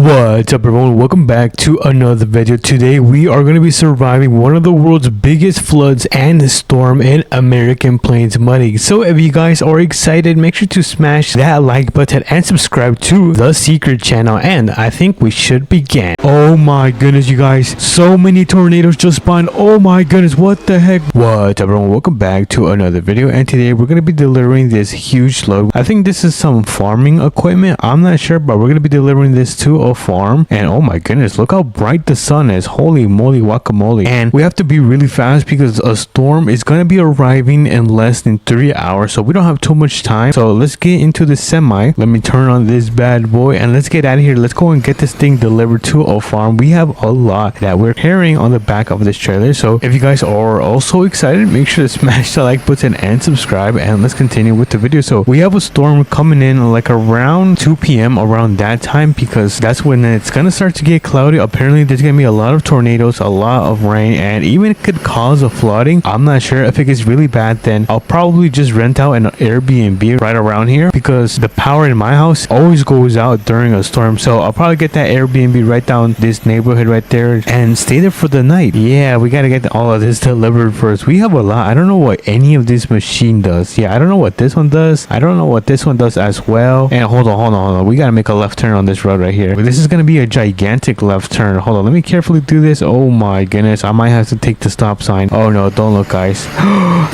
What's up everyone, welcome back to another video. Today we are going to be surviving one of the world's biggest floods and storm in American Plains Muddy. So if you guys are excited, make sure to smash that like button and subscribe to the secret channel, and I think we should begin. Oh my goodness you guys, so many tornadoes just spawned. Oh my goodness, what the heck. What's up everyone, welcome back to another video, and today we're going to be delivering this huge load. I think this is some farming equipment, I'm not sure, but we're going to be delivering this to a farm. And oh my goodness, look how bright the sun is. Holy moly guacamole. And we have to be really fast because a storm is going to be arriving in less than 3 hours, so we don't have too much time. So let's get into the semi. Let me turn on this bad boy and let's get out of here. Let's go and get this thing delivered to a farm. We have a lot that we're carrying on the back of this trailer, so if you guys are also excited, make sure to smash the like button and subscribe, and let's continue with the video. So we have a storm coming in like around 2 p.m. around that time, because that's when it's gonna start to get cloudy. Apparently there's gonna be a lot of tornadoes, a lot of rain, and even it could cause a flooding. I'm not sure. If it gets really bad, then I'll probably just rent out an Airbnb right around here, because the power in my house always goes out during a storm. So I'll probably get that Airbnb right down this neighborhood right there and stay there for the night. Yeah, we gotta get all of this delivered first. We have a lot. I don't know what any of this machine does. Yeah, I don't know what this one does. I don't know what this one does as well. And hold on, we gotta make a left turn on this road right here. This is gonna be a gigantic left turn. Hold on, let me carefully do this. Oh my goodness, I might have to take the stop sign. Oh no, don't look guys.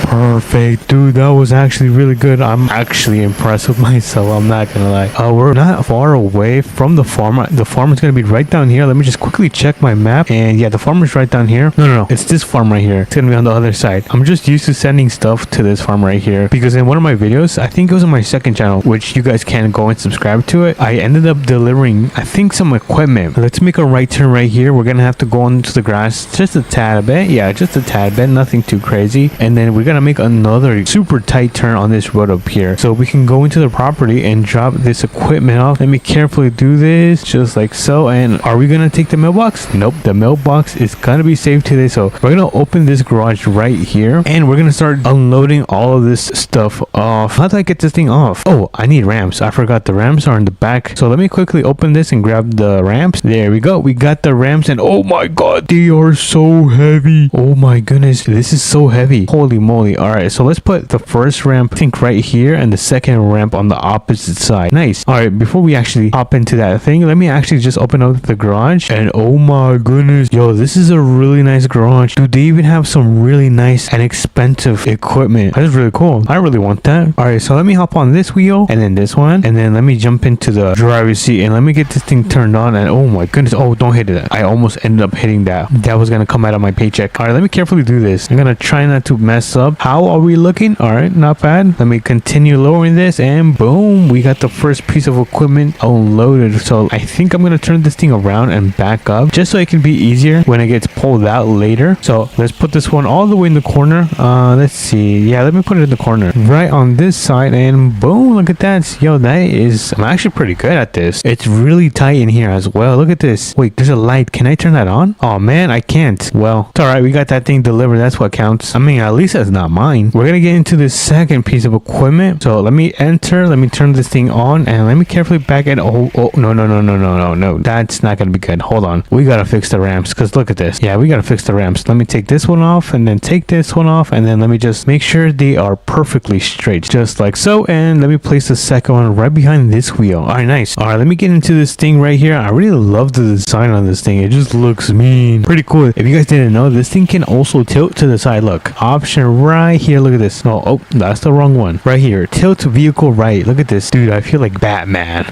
Perfect, dude, that was actually really good. I'm actually impressed with myself, I'm not gonna lie. We're not far away from the farm. The farm is gonna be right down here. Let me just quickly check my map, and yeah, the farm is right down here. No, it's this farm right here. It's gonna be on the other side. I'm just used to sending stuff to this farm right here, because in one of my videos, I think it was on my second channel, which you guys can go and subscribe to it, I ended up delivering, I think, some equipment. Let's make a right turn right here. We're gonna have to go into the grass just a tad bit. Yeah, just a tad bit, nothing too crazy. And then we're gonna make another super tight turn on this road up here, so we can go into the property and drop this equipment off. Let me carefully do this just like so. And are we gonna take the mailbox? Nope, the mailbox is gonna be safe today. So we're gonna open this garage right here, and we're gonna start unloading all of this stuff off. How do I get this thing off? Oh, I need ramps. I forgot the ramps are in the back, so let me quickly open this and grab the ramps. There we go, we got the ramps, and oh my god, they are so heavy. Oh my goodness, this is so heavy. Holy moly. All right, so let's put the first ramp, I think, right here, and the second ramp on the opposite side. Nice. All right, before we actually hop into that thing, let me actually just open up the garage. And oh my goodness, yo, this is a really nice garage, dude. They even have some really nice and expensive equipment. That's really cool. I really want that. All right, so let me hop on this wheel, and then this one, and then let me jump into the driver's seat, and let me get this thing turned on. And oh my goodness, oh, don't hit it. I almost ended up hitting that. That was gonna come out of my paycheck. All right, let me carefully do this. I'm gonna try not to mess up. How are we looking? All right, not bad. Let me continue lowering this, and boom, we got the first piece of equipment unloaded. So I think I'm gonna turn this thing around and back up, just so it can be easier when it gets pulled out later. So let's put this one all the way in the corner. Let's see. Yeah, let me put it in the corner right on this side, and boom, look at that. Yo, I'm actually pretty good at this. It's really tight in here as well. Look at this. Wait, there's a light. Can I turn that on? Oh man, I can't. Well, it's all right, we got that thing delivered. That's what counts. I mean, at least that's not mine. We're gonna get into this second piece of equipment. So let me enter, let me turn this thing on, and let me carefully back it. Oh no, that's not gonna be good. Hold on, we gotta fix the ramps, because look at this. Yeah, we gotta fix the ramps. Let me take this one off, and then take this one off, and then let me just make sure they are perfectly straight, just like so. And let me place the second one right behind this wheel. All right, nice. All right, let me get into this thing right here. I really love the design on this thing. It just looks mean. Pretty cool. If you guys didn't know, this thing can also tilt to the side. Look, option right here. Look at this. No, oh, that's the wrong one. Right here, tilt vehicle right. Look at this, dude. I feel like Batman.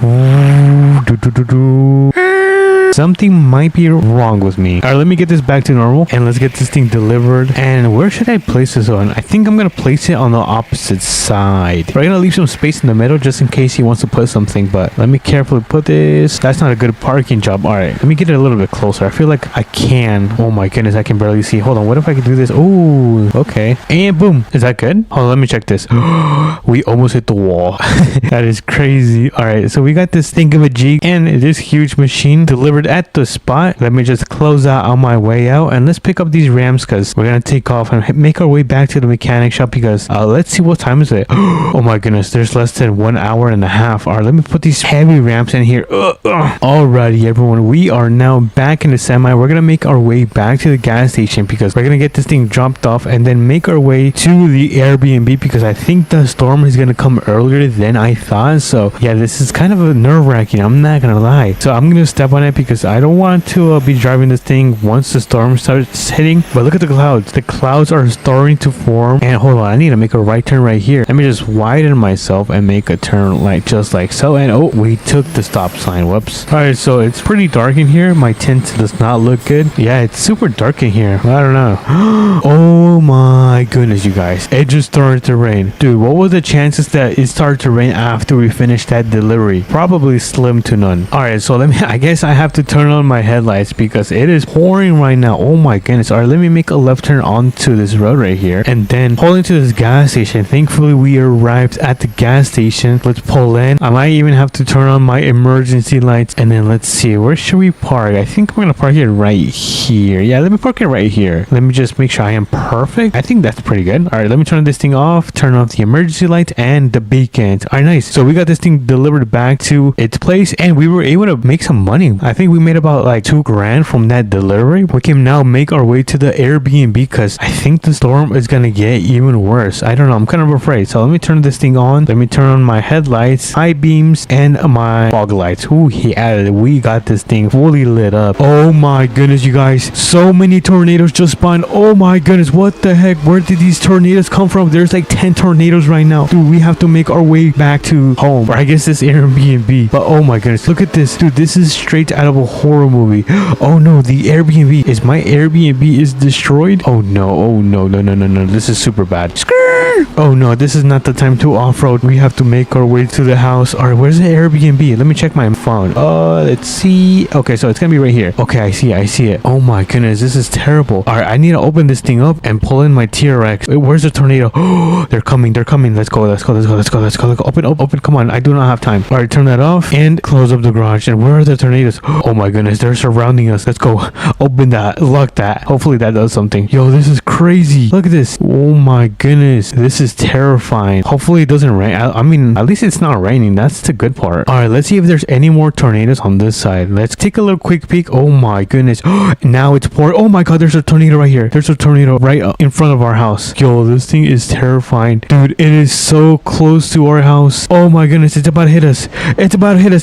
Something might be wrong with me. All right, let me get this back to normal, and let's get this thing delivered. And where should I place this on? I think I'm gonna place it on the opposite side. We're gonna leave some space in the middle just in case he wants to put something, but let me carefully put this. That's not a good parking job. All right, let me get it a little bit closer. I feel like I can. Oh my goodness, I can barely see. Hold on, what if I could do this? Oh, okay, and boom. Is that good? Hold on, let me check this. We almost hit the wall. That is crazy. All right, so we got this thing of a G, and this huge machine delivered at the spot. Let me just close out on my way out, and let's pick up these ramps because we're gonna take off and make our way back to the mechanic shop because let's see what time is it. Oh my goodness, there's less than 1 hour and a half. All right, let me put these heavy ramps in here. Alrighty, everyone, we are now back in the semi. We're gonna make our way back to the gas station because we're gonna get this thing dropped off and then make our way to the Airbnb because I think the storm is gonna come earlier than I thought. So yeah, this is kind of a nerve-wracking, I'm not gonna lie. So I'm gonna step on it because I don't want to be driving this thing once the storm starts hitting. But look at the clouds. The clouds are starting to form. And hold on, I need to make a right turn right here. Let me just widen myself and make a turn like just like so. And oh, we took the stop sign. Whoops. All right, so it's pretty dark in here. My tint does not look good. Yeah, it's super dark in here. I don't know. Oh my goodness, you guys, it just started to rain. Dude, what were the chances that it started to rain after we finished that delivery? Probably slim to none. All right, so I guess I have to turn on my headlights because it is pouring right now. Oh my goodness. All right, let me make a left turn onto this road right here and then pull into this gas station. Thankfully we arrived at the gas station. Let's pull in. I might even have to turn on my emergency lights, and then let's see, where should we park? I think I'm gonna park it right here. Yeah, let me park it right here. Let me just make sure I am perfect. I think that's pretty good. All right, let me turn this thing off, turn off the emergency light and the beacons. All right, nice. So we got this thing delivered back to its place and we were able to make some money. I think we made about like $2,000 from that delivery. We can now make our way to the Airbnb because I think the storm is gonna get even worse. I don't know, I'm kind of afraid. So let me turn this thing on. Let me turn on my headlights, high beams, and my fog lights. Ooh, yeah, we got this thing fully lit up. Oh my goodness, you guys, so many tornadoes just spawned. Oh my goodness, what the heck? Where did these tornadoes come from? There's like 10 tornadoes right now. Dude, we have to make our way back to home, or I guess this Airbnb. But oh my goodness, look at this. Dude, this is straight out of a horror movie. Oh no, the Airbnb is my Airbnb is destroyed. Oh no, oh no, no. This is super bad. Oh no, this is not the time to off-road. We have to make our way to the house. All right, where's the Airbnb? Let me check my phone. Let's see. Okay, so it's gonna be right here. Okay, I see it. Oh my goodness, this is terrible. All right, I need to open this thing up and pull in my TRX. Wait, where's the tornado? Oh, they're coming. Let's go. Open. Come on, I do not have time. All right, turn that off and close up the garage. And where are the tornadoes? Oh my goodness, they're surrounding us. Let's go. Open that. Lock that. Hopefully that does something. Yo, this is crazy. Look at this. Oh my goodness, this is terrifying. Hopefully it doesn't rain. I mean, at least it's not raining. That's the good part. All right, let's see if there's any more tornadoes on this side. Let's take a little quick peek. Oh my goodness. Now it's pouring. Oh my god, there's a tornado right here. There's a tornado right in front of our house. Yo, this thing is terrifying. Dude, it is so close to our house. Oh my goodness, it's about to hit us.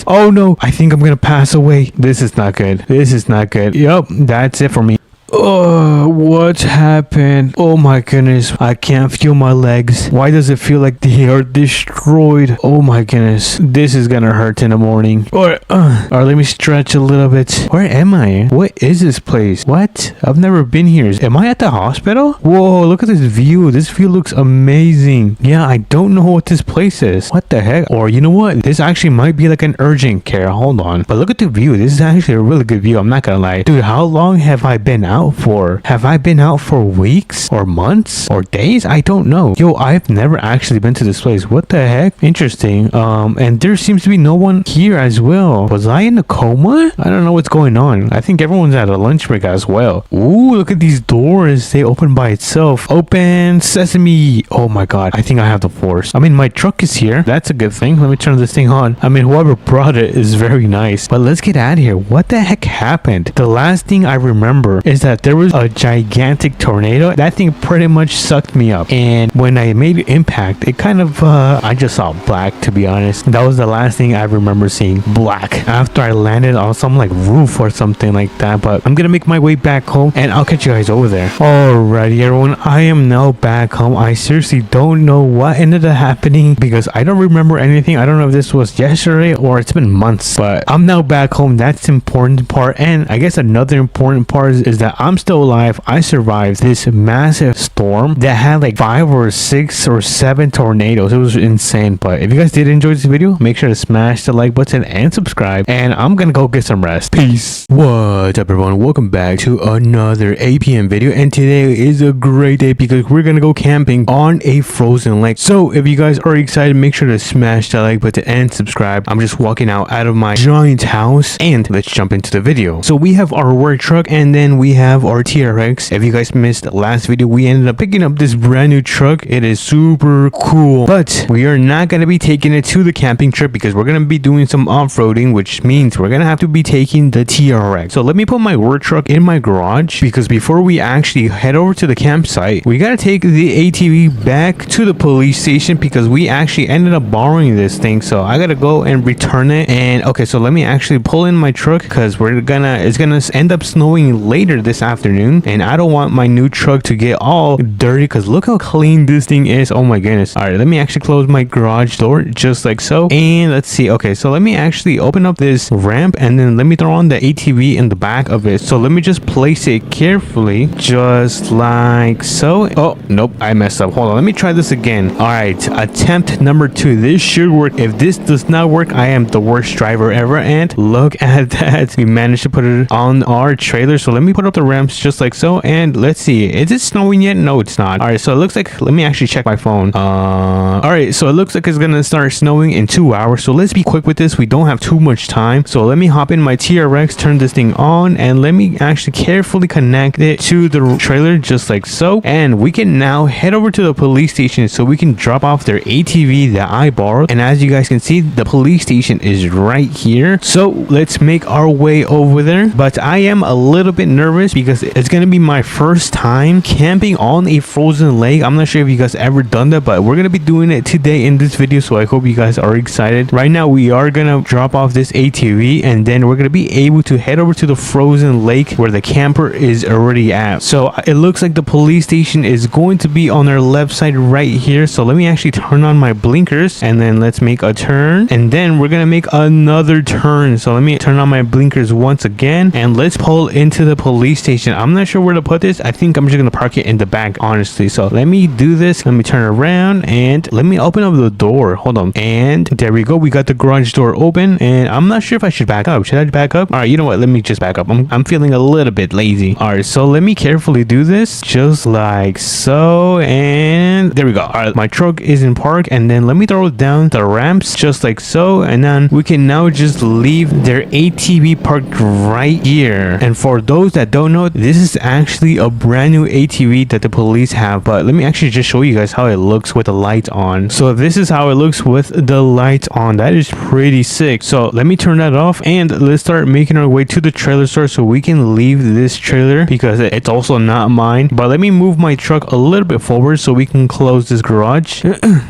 Oh no, I think I'm gonna pass away. This is not good. Yup, that's it for me. Oh, what happened? Oh my goodness, I can't feel my legs. Why does it feel like they are destroyed? Oh my goodness, this is gonna hurt in the morning. Alright, let me stretch a little bit. Where am I? What is this place? What? I've never been here. Am I at the hospital? Whoa, look at this view. This view looks amazing. Yeah, I don't know what this place is. What the heck? Or you know what? This actually might be like an urgent care. Hold on. But look at the view. This is actually a really good view. I'm not gonna lie. Dude, how long have I been out for? Have I been out for weeks or months or days? I don't know. Yo, I've never actually been to this place. What the heck? Interesting. And there seems to be no one here as well. Was I in a coma? I don't know what's going on. I think everyone's at a lunch break as well. Ooh, look at these doors. They open by itself. Open sesame. Oh my god. I think I have the force. I mean, my truck is here. That's a good thing. Let me turn this thing on. I mean, whoever brought it is very nice. But let's get out of here. What the heck happened? The last thing I remember is that there was a gigantic tornado. That thing pretty much sucked me up. And when I made impact, it kind of, I just saw black, to be honest. That was the last thing I remember seeing, black. After I landed on some like roof or something like that. But I'm gonna make my way back home and I'll catch you guys over there. Alrighty, everyone. I am now back home. I seriously don't know what ended up happening because I don't remember anything. I don't know if this was yesterday or it's been months. But I'm now back home. That's the important part. And I guess another important part is that I'm still alive. I survived this massive storm that had like 5 or 6 or 7 tornadoes. It was insane. But if you guys did enjoy this video, make sure to smash the like button and subscribe, and I'm gonna go get some rest. Peace. What's up, everyone? Welcome back to another APM video, and today is a great day because we're gonna go camping on a frozen lake. So if you guys are excited, make sure to smash the like button and subscribe. I'm just walking out of my giant house, and let's jump into the video. So we have our work truck, and then we have our TRX. If you guys missed the last video, we ended up picking up this brand new truck. It is super cool, but we are not gonna be taking it to the camping trip because we're gonna be doing some off-roading, which means we're gonna have to be taking the TRX. So let me put my work truck in my garage, because before we actually head over to the campsite, we gotta take the ATV back to the police station because we actually ended up borrowing this thing. So I gotta go and return it. And okay, so let me actually pull in my truck because it's gonna end up snowing later this afternoon, and I don't want my new truck to get all dirty because look how clean this thing is. Oh my goodness. All right, let me actually close my garage door just like so, and let's see. Okay, so let me actually open up this ramp, and then let me throw on the ATV in the back of it. So let me just place it carefully just like so. Oh nope, I messed up. Hold on, let me try this again. All right, attempt number 2. This should work. If this does not work, I am the worst driver ever. And look at that, we managed to put it on our trailer. So let me put up the ramps just like so, and let's see, is it snowing yet? No, it's not. All right, so it looks like, let me actually check my phone. All right, so it looks like it's gonna start snowing in 2 hours, so let's be quick with this. We don't have too much time, so let me hop in my TRX, turn this thing on, and let me actually carefully connect it to the trailer just like so, and we can now head over to the police station so we can drop off their ATV that I borrowed. And as you guys can see, the police station is right here, so let's make our way over there. But I am a little bit nervous because it's gonna be my first time camping on a frozen lake. I'm not sure if you guys ever done that, but we're gonna be doing it today in this video, so I hope you guys are excited. Right now we are gonna drop off this ATV, and then we're gonna be able to head over to the frozen lake where the camper is already at. So it looks like the police station is going to be on our left side right here. So let me actually turn on my blinkers, and then let's make a turn, and then we're gonna make another turn. So let me turn on my blinkers once again, and let's pull into the police station. I'm not sure where to put this. I think I'm just gonna park it in the back, honestly. So let me do this. Let me turn around, and let me open up the door. Hold on, and there we go. We got the garage door open, and I'm not sure if I should back up. Should I back up? All right, you know what, let me just back up. I'm feeling a little bit lazy. All right, so let me carefully do this just like so, and there we go. All right, my truck is in park, and then let me throw down the ramps just like so, and then we can now just leave their ATV parked right here. And for those that don't know, this is actually a brand new ATV that the police have, but let me actually just show you guys how it looks with the light on. So this is how it looks with the light on. That is pretty sick. So let me turn that off, and let's start making our way to the trailer store so we can leave this trailer because it's also not mine. But let me move my truck a little bit forward so we can close this garage.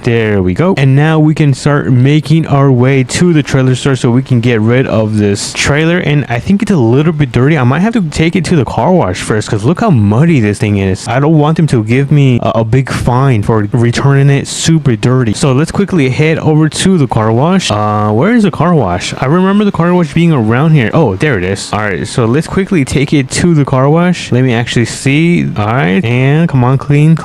There we go. And now we can start making our way to the trailer store so we can get rid of this trailer. And I think it's a little bit dirty. I might have to take it to the car wash first because look how muddy this thing is. I don't want them to give me a big fine for returning it super dirty. So let's quickly head over to the car wash. Where is the car wash? I remember the car wash being around here. Oh, there it is. All right, so let's quickly take it to the car wash. Let me actually see. All right, and come on, clean.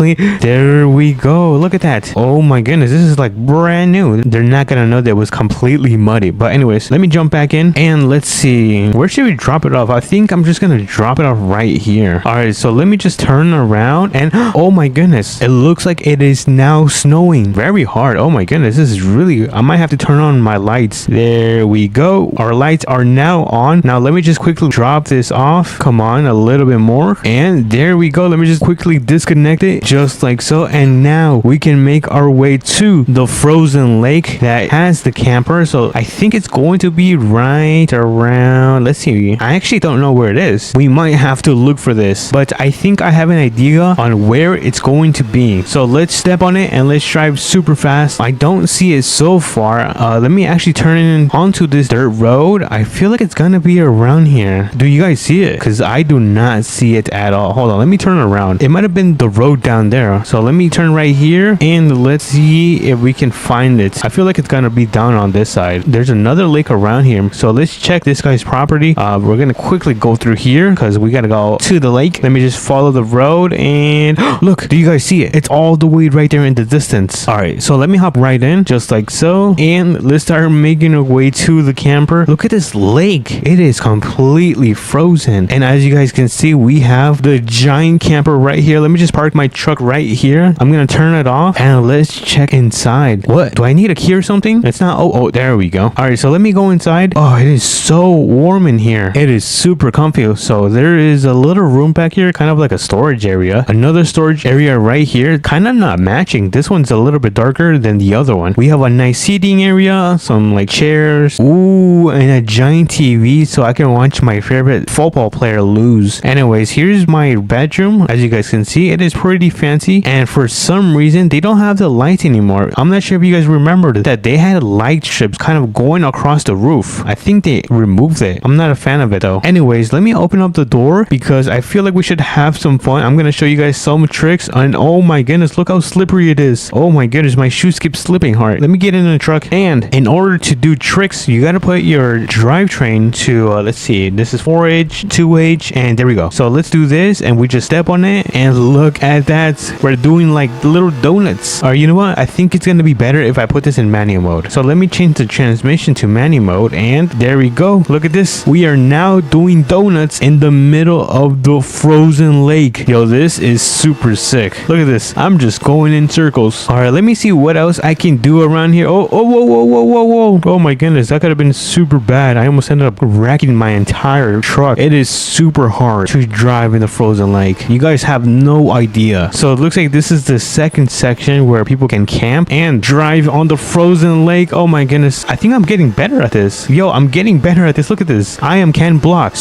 There we go. Look at that. Oh my goodness, this is like brand new. They're not gonna know that it was completely muddy. But anyways, let me jump back in, and let's see, where should we drop it off? I think I'm just gonna drop it off right here. All right, so let me just turn around, and oh my goodness, it looks like it is now snowing very hard. Oh my goodness, this is really, I might have to turn on my lights. There we go. Our lights are now on. Now let me just quickly drop this off. Come on, a little bit more, and there we go. Let me just quickly disconnect it just like so, and now we can make our way to the frozen lake that has the camper. So I think it's going to be right around, let's see, I actually don't know where it is. We might have to look for this, but I think I have an idea on where it's going to be. So let's step on it and let's drive super fast. I don't see it so far. Let me actually turn in onto this dirt road. I feel like it's gonna be around here. Do you guys see it? Because I do not see it at all. Hold on, let me turn around. It might have been the road down there. So let me turn right here, and let's see if we can find it. I feel like it's gonna be down on this side. There's another lake around here, so let's check this guy's property. We're gonna quickly go through here because we we gotta go to the lake. Let me just follow the road and look, do you guys see it? It's all the way right there in the distance. All right, so let me hop right in just like so, and let's start making our way to the camper. Look at this lake. It is completely frozen, and as you guys can see, we have the giant camper right here. Let me just park my truck right here. I'm gonna turn it off and let's check inside. What, do I need a key or something? It's not. Oh, there we go. All right, so let me go inside. Oh, it is so warm in here. It is super comfy. So there is a little room back here, kind of like a storage area. Another storage area right here, kind of not matching. This one's a little bit darker than the other one. We have a nice seating area, some like chairs, ooh, and a giant TV so I can watch my favorite football player lose. Anyways, here's my bedroom. As you guys can see, it is pretty fancy, and for some reason they don't have the lights anymore. I'm not sure if you guys remember that they had light strips kind of going across the roof. I think they removed it. I'm not a fan of it though. Anyways, let me open up the door because I feel like we should have some fun. I'm gonna show you guys some tricks, and oh my goodness, look how slippery it is. Oh my goodness, my shoes keep slipping hard. Let me get in the truck, and in order to do tricks, you gotta put your drivetrain to let's see, this is 4H, 2H, and there we go. So let's do this, and we just step on it, and look at that. We're doing like little donuts. Or you know what, I think it's gonna be better if I put this in manual mode. So let me change the transmission to manual mode, and there we go. Look at this. We are now doing donuts in the middle of the frozen lake. Yo, this is super sick. Look at this. I'm just going in circles. All right, let me see what else I can do around here. Oh, whoa. Oh my goodness, that could have been super bad. I almost ended up wrecking my entire truck. It is super hard to drive in the frozen lake. You guys have no idea. So it looks like this is the second section where people can camp and drive on the frozen lake. Oh my goodness, I think I'm getting better at this. Yo, I'm getting better at this. Look at this. I am Ken Block.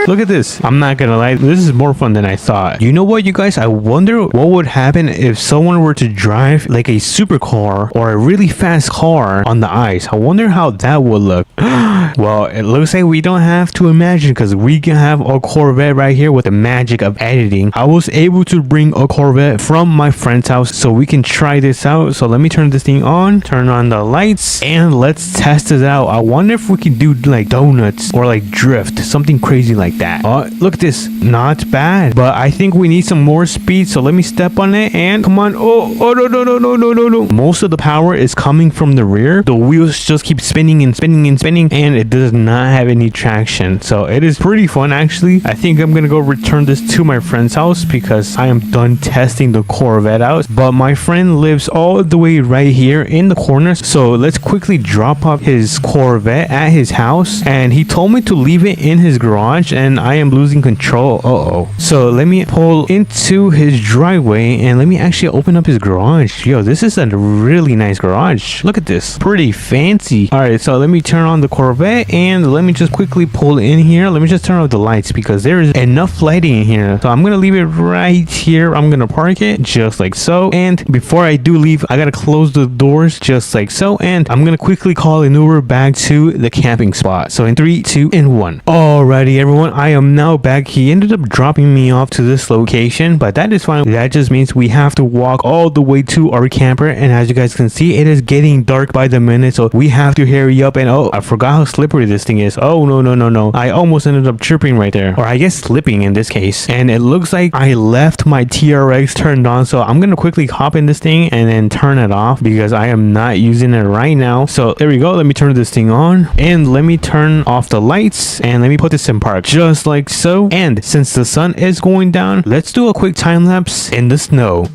Look at this. I'm not gonna lie, this is more fun than I thought. You know what, you guys? I wonder what would happen if someone were to drive like a supercar or a really fast car on the ice. I wonder how that would look. Well, it looks like we don't have to imagine because we can have a Corvette right here with the magic of editing. I was able to bring a Corvette from my friend's house so we can try this out. So let me turn this thing on, turn on the lights, and let's test it out. I wonder if we can do like donuts or like drift, something crazy like that. Oh, look at this. Not bad, but I think we need some more speed. So let me step on it and come on. Oh, no. Most of the power is coming from the rear. The wheels just keep spinning and it does not have any traction. So it is pretty fun actually. I think I'm gonna go return this to my friend's house because I am done testing the Corvette out. But my friend lives all the way right here in the corner. So let's quickly drop off his Corvette at his house, and he told me to leave it in his garage, and I am losing control. So let me pull into his driveway and let me actually open up his garage. Yo, this is a really nice garage. Look at this. Pretty fancy. All right, so let me turn on the Corvette and let me just quickly pull in here. Let me just turn off the lights because there is enough lighting in here. So I'm gonna leave it right here. I'm gonna park it just like so. And before I do leave, I gotta close the doors just like so. And I'm gonna quickly call an Uber back to the camping spot. So in 3, 2, and 1. Alrighty, everyone. I am now back. He ended up dropping me off to this location, but that is fine. That just means we have to walk all the way to our camper, and as you guys can see, it is getting dark by the minute, so we have to hurry up. And oh, I forgot how slippery this thing is. Oh no, I almost ended up tripping right there, or I guess slipping in this case. And it looks like I left my TRX turned on, so I'm gonna quickly hop in this thing and then turn it off because I am not using it right now. So there we go. Let me turn this thing on and let me turn off the lights and let me put this in park just like so. And since the sun is going down, let's do a quick time lapse in the snow.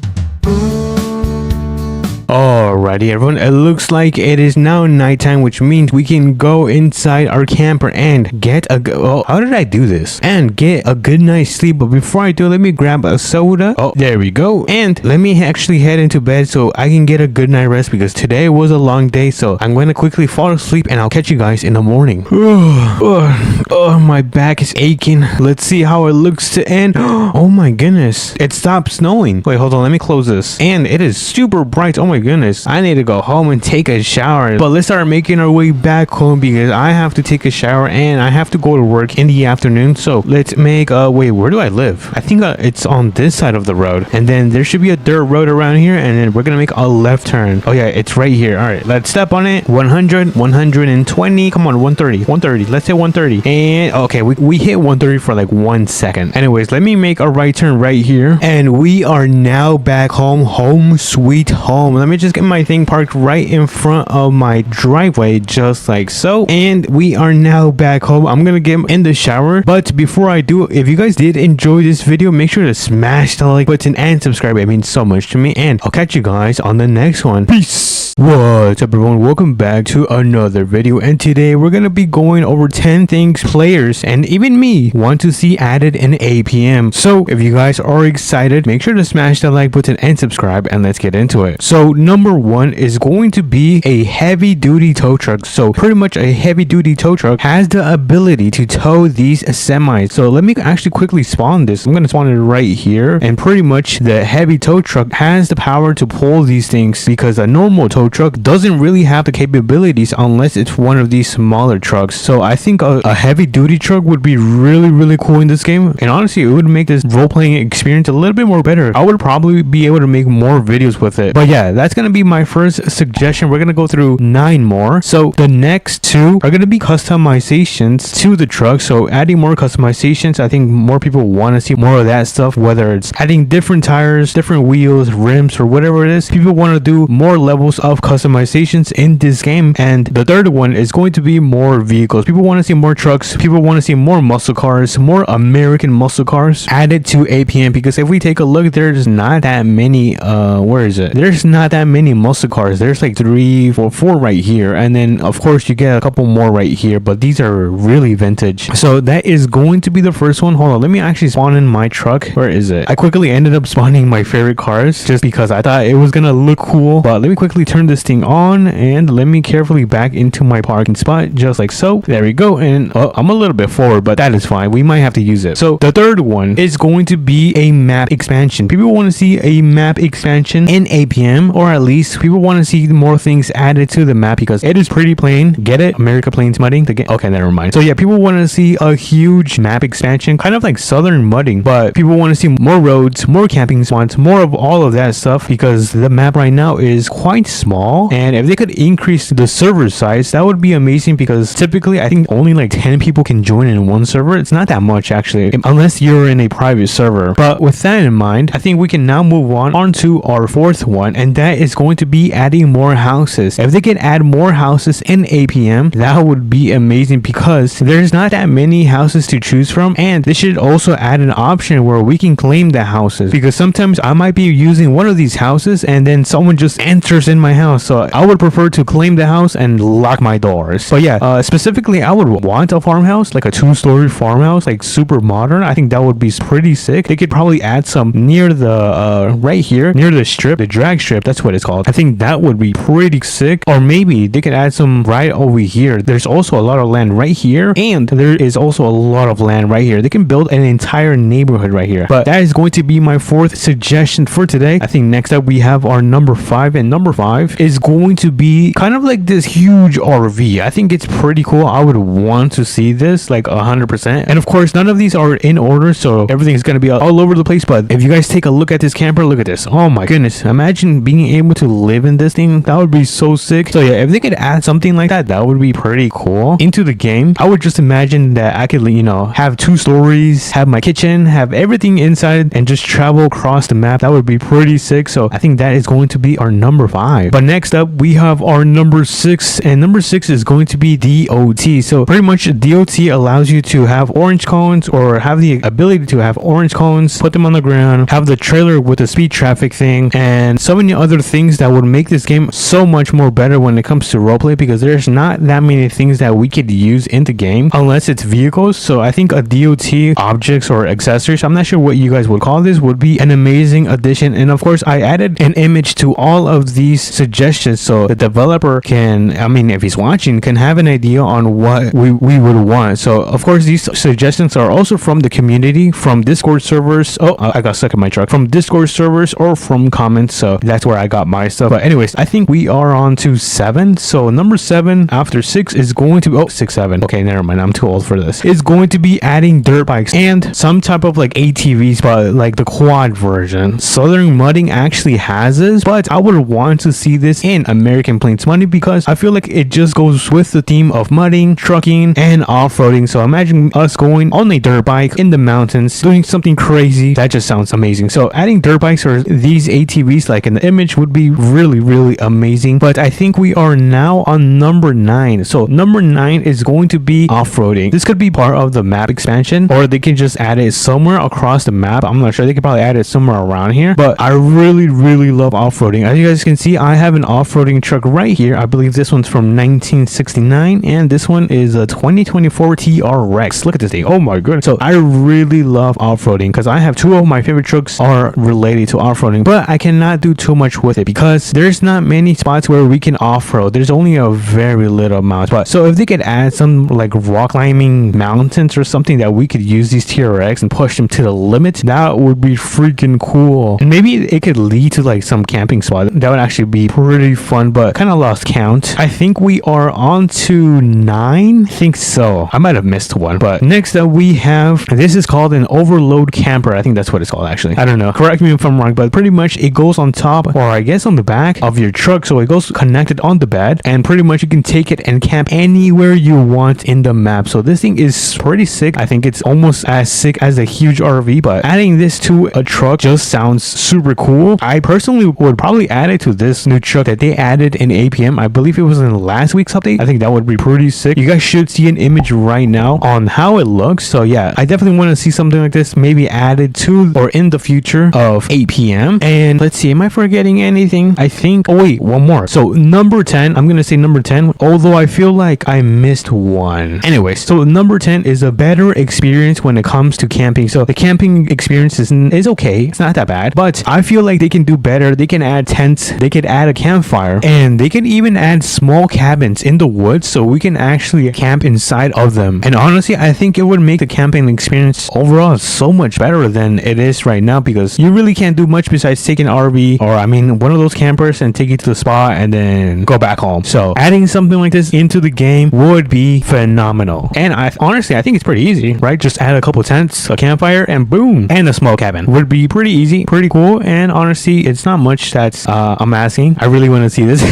Alrighty, everyone, it looks like it is now nighttime, which means we can go inside our camper and get a how did I do this? And get a good night's sleep. But before I do, let me grab a soda. Oh, there we go. And let me actually head into bed so I can get a good night rest because today was a long day. So I'm going to quickly fall asleep and I'll catch you guys in the morning. Oh, my back is aching. Let's see how it looks to end. Oh my goodness, it stopped snowing. Wait, hold on, let me close this. And it is super bright. Oh my my goodness, I need to go home and take a shower. But let's start making our way back home because I have to take a shower and I have to go to work in the afternoon. So let's make wait, where do I live? I think it's on this side of the road, and then there should be a dirt road around here, and then we're gonna make a left turn. Oh yeah, it's right here. All right, let's step on it. 100, 120, come on, 130, 130. Let's hit 130. And okay, we hit 130 for like 1 second. Anyways, let me make a right turn right here, and we are now back home. Home sweet home. Let me just get my thing parked right in front of my driveway, just like so. And we are now back home. I'm gonna get in the shower, but before I do, if you guys did enjoy this video, make sure to smash the like button and subscribe. It means so much to me, and I'll catch you guys on the next one. Peace. What's up everyone, welcome back to another video, and today we're gonna be going over 10 things players and even me want to see added in APM. So if you guys are excited, make sure to smash the like button and subscribe, and let's get into it. So number one is going to be a heavy duty tow truck. So pretty much a heavy duty tow truck has the ability to tow these semis. So let me actually quickly spawn this. I'm gonna spawn it right here, and pretty much the heavy tow truck has the power to pull these things because a normal tow truck doesn't really have the capabilities unless it's one of these smaller trucks. So I think a heavy duty truck would be really cool in this game, and honestly it would make this role-playing experience a little bit more better. I would probably be able to make more videos with it. But yeah, that's gonna be my first suggestion. We're gonna go through 9 more. So the next 2 are gonna be customizations to the truck. So adding more customizations, I think more people want to see more of that stuff, whether it's adding different tires, different wheels, rims, or whatever it is. People want to do more levels of customizations in this game. And the third one is going to be more vehicles. People want to see more trucks. People want to see more muscle cars, more American muscle cars added to APM, because if we take a look, there's not that many where is it, there's not that many muscle cars. There's like 3 or 4 right here, and then of course you get a couple more right here, but these are really vintage. So that is going to be the first one. Hold on, let me actually spawn in my truck. Where is it? I quickly ended up spawning my favorite cars just because I thought it was gonna look cool. But let me quickly turn this thing on, and let me carefully back into my parking spot, just like so. There we go. And I'm a little bit forward, but that is fine. We might have to use it. So the third one is going to be a map expansion. People want to see a map expansion in APM, or at least people want to see more things added to the map because it is pretty plain. Get it? America Plains mudding. Okay, never mind. So yeah, people want to see a huge map expansion, kind of like southern mudding, but people want to see more roads, more camping spots, more of all of that stuff, because the map right now is quite small. And if they could increase the server size, that would be amazing, because typically I think only like 10 people can join in one server. It's not that much actually, unless you're in a private server. But with that in mind, I think we can now move on to our fourth one, and that is going to be adding more houses. If they could add more houses in APM, that would be amazing, because there's not that many houses to choose from. And they should also add an option where we can claim the houses, because sometimes I might be using one of these houses and then someone just enters in my house. So I would prefer to claim the house and lock my doors. But yeah, specifically I would want a farmhouse, like a 2-story farmhouse, like super modern. I think that would be pretty sick. They could probably add some near the right here, near the strip, the drag strip, that's what it's called. I think that would be pretty sick. Or maybe they could add some right over here. There's also a lot of land right here, and there is also a lot of land right here. They can build an entire neighborhood right here. But that is going to be my 4th suggestion for today. I think next up we have our number 5, and number 5 is going to be kind of like this huge RV. I think it's pretty cool. I would want to see this like 100%. And of course, none of these are in order, so everything's gonna be all over the place. But if you guys take a look at this camper, look at this. Oh my goodness, imagine being able to live in this thing. That would be so sick. So yeah, if they could add something like that, that would be pretty cool into the game. I would just imagine that I could, you know, have 2 stories, have my kitchen, have everything inside, and just travel across the map. That would be pretty sick. So I think that is going to be our number 5. But next up we have our number 6, and number 6 is going to be DOT. So pretty much DOT allows you to have orange cones, or have the ability to have orange cones, put them on the ground, have the trailer with the speed traffic thing, and so many other things that would make this game so much more better when it comes to roleplay, because there's not that many things that we could use in the game unless it's vehicles. So I think a DOT objects or accessories, I'm not sure what you guys would call this, would be an amazing addition. And of course I added an image to all of these suggestions so the developer can, I mean, if he's watching, can have an idea on what we would want. So of course these suggestions are also from the community, from Discord servers. Oh, I got stuck in my truck. From Discord servers or from comments. So that's where I got my stuff. But anyways, I think we are on to 7. So number 7 after 6 is going to be 6, 7. Okay, never mind. I'm too old for this. It's going to be adding dirt bikes and some type of like ATVs, but like the quad version. Southern Mudding actually has this, but I would want to see this in American Plains Mudding because I feel like it just goes with the theme of mudding, trucking, and off-roading. So imagine us going on a dirt bike in the mountains, doing something crazy. That just sounds amazing. So adding dirt bikes or these ATVs like in the image would be really, really amazing. But I think we are now on number 9. So number 9 is going to be off-roading. This could be part of the map expansion, or they can just add it somewhere across the map. I'm not sure. They could probably add it somewhere around here, but I really, really love off-roading. As you guys can see, I have an off-roading truck right here. I believe this one's from 1969, and this one is a 2024 TRX. Look at this thing. Oh my goodness. So I really love off-roading because I have 2 of my favorite trucks are related to off-roading, but I cannot do too much with it because there's not many spots where we can off-road. There's only a very little amount. But so if they could add some like rock climbing mountains or something that we could use these TRX and push them to the limit, that would be freaking cool. And maybe it could lead to like some camping spot. That would actually be pretty fun, but kind of lost count. I think we are on to 9. I think so. I might have missed one. But next up we have, this is called an overload camper. I think that's what it's called actually. I don't know. Correct me if I'm wrong, but pretty much it goes on top, or I guess on the back of your truck. So it goes connected on the bed, and pretty much you can take it and camp anywhere you want in the map. So this thing is pretty sick. I think it's almost as sick as a huge RV, but adding this to a truck just sounds super cool. I personally would probably add it to this new truck that they added in APM. I believe it was in last week's update. I think that would be pretty sick. You guys should see an image right now on how it looks. So yeah, I definitely want to see something like this maybe added to or in the future of APM. And let's see, am I forgetting anything? I think, oh wait, one more. So number 10, I'm gonna say number 10, although I feel like I missed one. Anyway, so number 10 is a better experience when it comes to camping. So the camping experience is okay. It's not that bad, but I feel like they can do better. They can add tents, they could add a campfire, and they can even add small cabins in the woods so we can actually camp inside of them. And honestly, I think it would make the camping experience overall so much better than it is right now, because you really can't do much besides take an RV, or I mean one of those campers, and take it to the spot and then go back home. So adding something like this into the game would be phenomenal. And I honestly, I think it's pretty easy, right? Just add a couple tents, a campfire, and boom, and a small cabin. Would be pretty easy, pretty cool. And honestly, it's not much that's I'm asking. I really want to see this.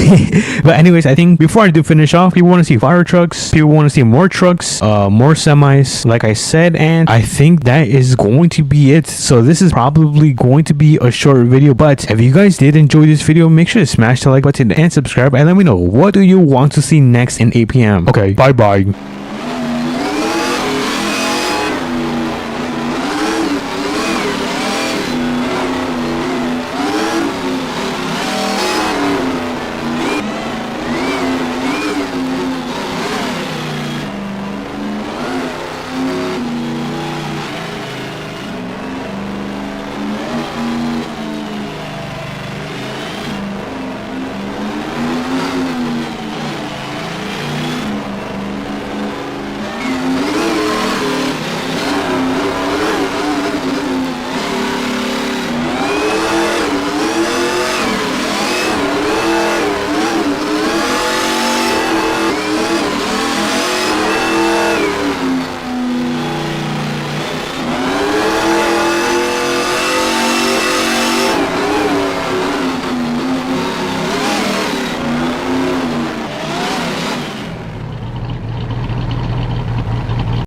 But anyways, I think before I do finish off, people want to see fire trucks, people want to see more trucks, more semis, like I said, and I think that is going to be it. So this is probably going to be a short video, but if you guys did enjoy this video, make sure to smash the like button and subscribe, and let me know, what do you want to see next in APM? Okay, bye bye.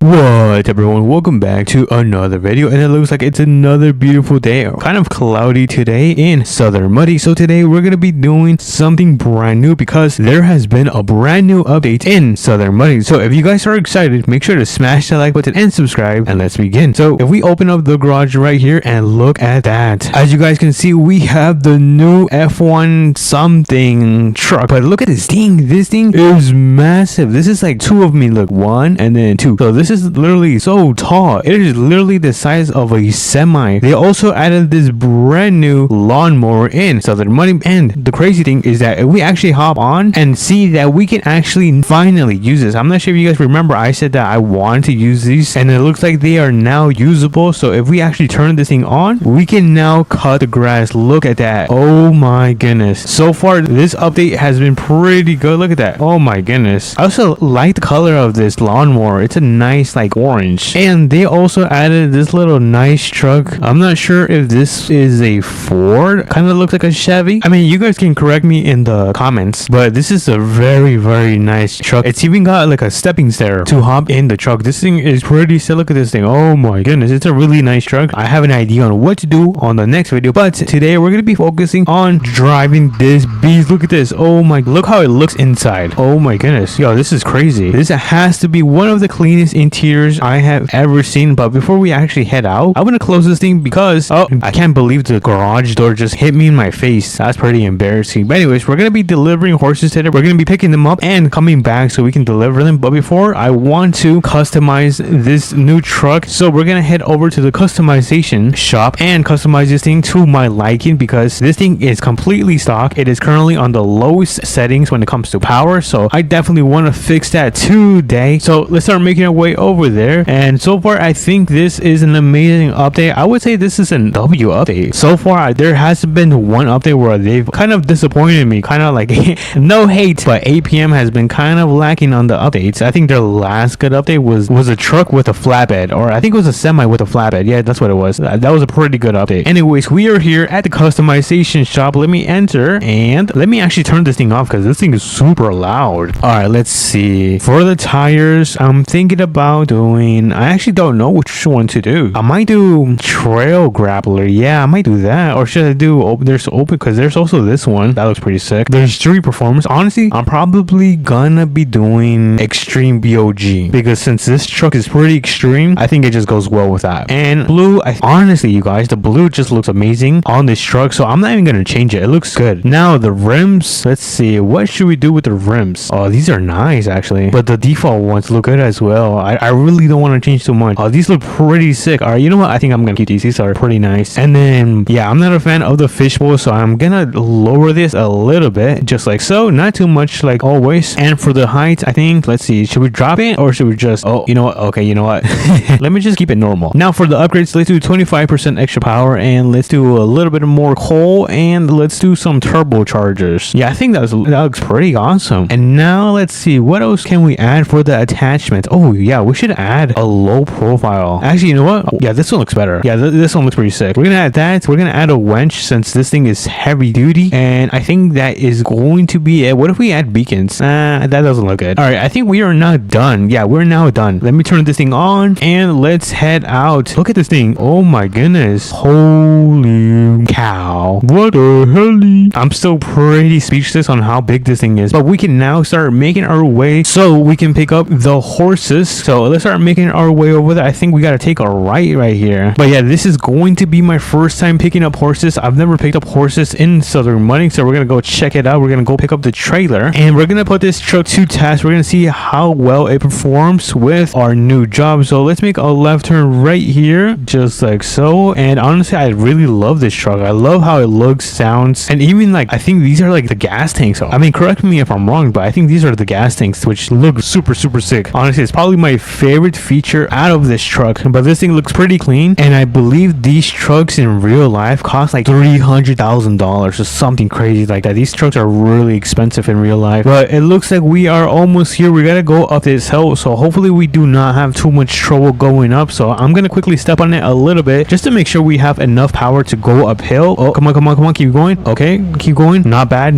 What everyone, welcome back to another video, and it looks like it's another beautiful day, kind of cloudy today in Southern Muddy. So today we're going to be doing something brand new because there has been a brand new update in Southern Muddy. So if you guys are excited, make sure to smash that like button and subscribe, and let's begin. So if we open up the garage right here and look at that, as you guys can see, we have the new F1 something truck. But look at this thing. This thing is massive. This is like 2 of me. Look, 1 and then 2. So this is literally so tall. It is literally the size of a semi. They also added this brand new lawnmower in Southern Money, and the crazy thing is that if we actually hop on and see that we can actually finally use this. I'm not sure if you guys remember, I said that I want to use these, and it looks like they are now usable. So if we actually turn this thing on, we can now cut the grass. Look at that. Oh my goodness. So far this update has been pretty good. Look at that. Oh my goodness. I also like the color of this lawnmower. It's a nice like orange, and they also added this little nice truck. I'm not sure if this is a Ford, kind of looks like a Chevy. I mean, you guys can correct me in the comments, but this is a very nice truck. It's even got like a stepping stair to hop in the truck. This thing is pretty sick. Look at this thing. Oh my goodness, it's a really nice truck. I have an idea on what to do on the next video, but today we're gonna be focusing on driving this beast. Look at this. Oh my, look how it looks inside. Oh my goodness, yo, this is crazy. This has to be one of the cleanest interiors I have ever seen. But before we actually head out, I'm gonna close this thing because I can't believe the garage door just hit me in my face. That's pretty embarrassing. But anyways, we're gonna be delivering horses today. We're gonna be picking them up and coming back so we can deliver them. But before, I want to customize this new truck, so we're gonna head over to the customization shop and customize this thing to my liking, because this thing is completely stock. It is currently on the lowest settings when it comes to power, so I definitely want to fix that today. So let's start making our way over there. And so far I think this is an amazing update. I would say this is an W update. So far there has been one update where they've kind of disappointed me, kind of like no hate, but APM has been kind of lacking on the updates. I think their last good update was a truck with a flatbed, or I think it was a semi with a flatbed. Yeah, that's what it was. That was a pretty good update. Anyways, we are here at the customization shop. Let me enter and let me actually turn this thing off because this thing is super loud. All right, let's see. For the tires, I'm thinking about doing, I actually don't know which one to do. I might do trail grappler. Yeah, I might do that. Or should I do open? There's open, because there's also this one that looks pretty sick. There's 3 performance. Honestly, I'm probably gonna be doing extreme BOG, because since this truck is pretty extreme, I think it just goes well with that. And blue, honestly you guys, the blue just looks amazing on this truck, so I'm not even gonna change it. It looks good. Now the rims, let's see, what should we do with the rims? Oh, these are nice actually, but the default ones look good as well. I really don't want to change too much. Oh, these look pretty sick. All right, you know what, I think I'm gonna keep these. These are pretty nice. And then yeah, I'm not a fan of the fishbowl, so I'm gonna lower this a little bit, just like so, not too much like always. And for the height, I think, let's see, should we drop it or should we just, oh, you know what, okay, you know what, let me just keep it normal. Now for the upgrades, let's do 25% extra power, and let's do a little bit more coal, and let's do some turbochargers. Yeah, I think that looks pretty awesome. And now let's see, what else can we add for the attachment? Oh yeah, we should add a low profile. Actually, you know what, yeah, this one looks better. Yeah, this one looks pretty sick. We're gonna add that. We're gonna add a winch since this thing is heavy duty, and I think that is going to be it. What if we add beacons? That doesn't look good. All right, I think we are now done. Yeah, we're now done. Let me turn this thing on and let's head out. Look at this thing. Oh my goodness, holy cow, what the hell. I'm still pretty speechless on how big this thing is, but we can now start making our way so we can pick up the horses. So let's start making our way over there. I think we got to take a right here. But yeah, this is going to be my first time picking up horses. I've never picked up horses in Southern Money, so we're gonna go check it out. We're gonna go pick up the trailer, and we're gonna put this truck to test. We're gonna see how well it performs with our new job. So let's make a left turn right here, just like so. And honestly, I really love this truck. I love how it looks, sounds, and even like I think these are like the gas tanks. So I mean, correct me if I'm wrong, but I think these are the gas tanks, which look super sick. Honestly, it's probably my favorite feature out of this truck. But this thing looks pretty clean, and I believe these trucks in real life cost like $300,000 or something crazy like that. These trucks are really expensive in real life, but it looks like we are almost here. We gotta go up this hill, so hopefully we do not have too much trouble going up. So I'm gonna quickly step on it a little bit just to make sure we have enough power to go uphill. Oh, come on, keep going. Okay, keep going. Not bad.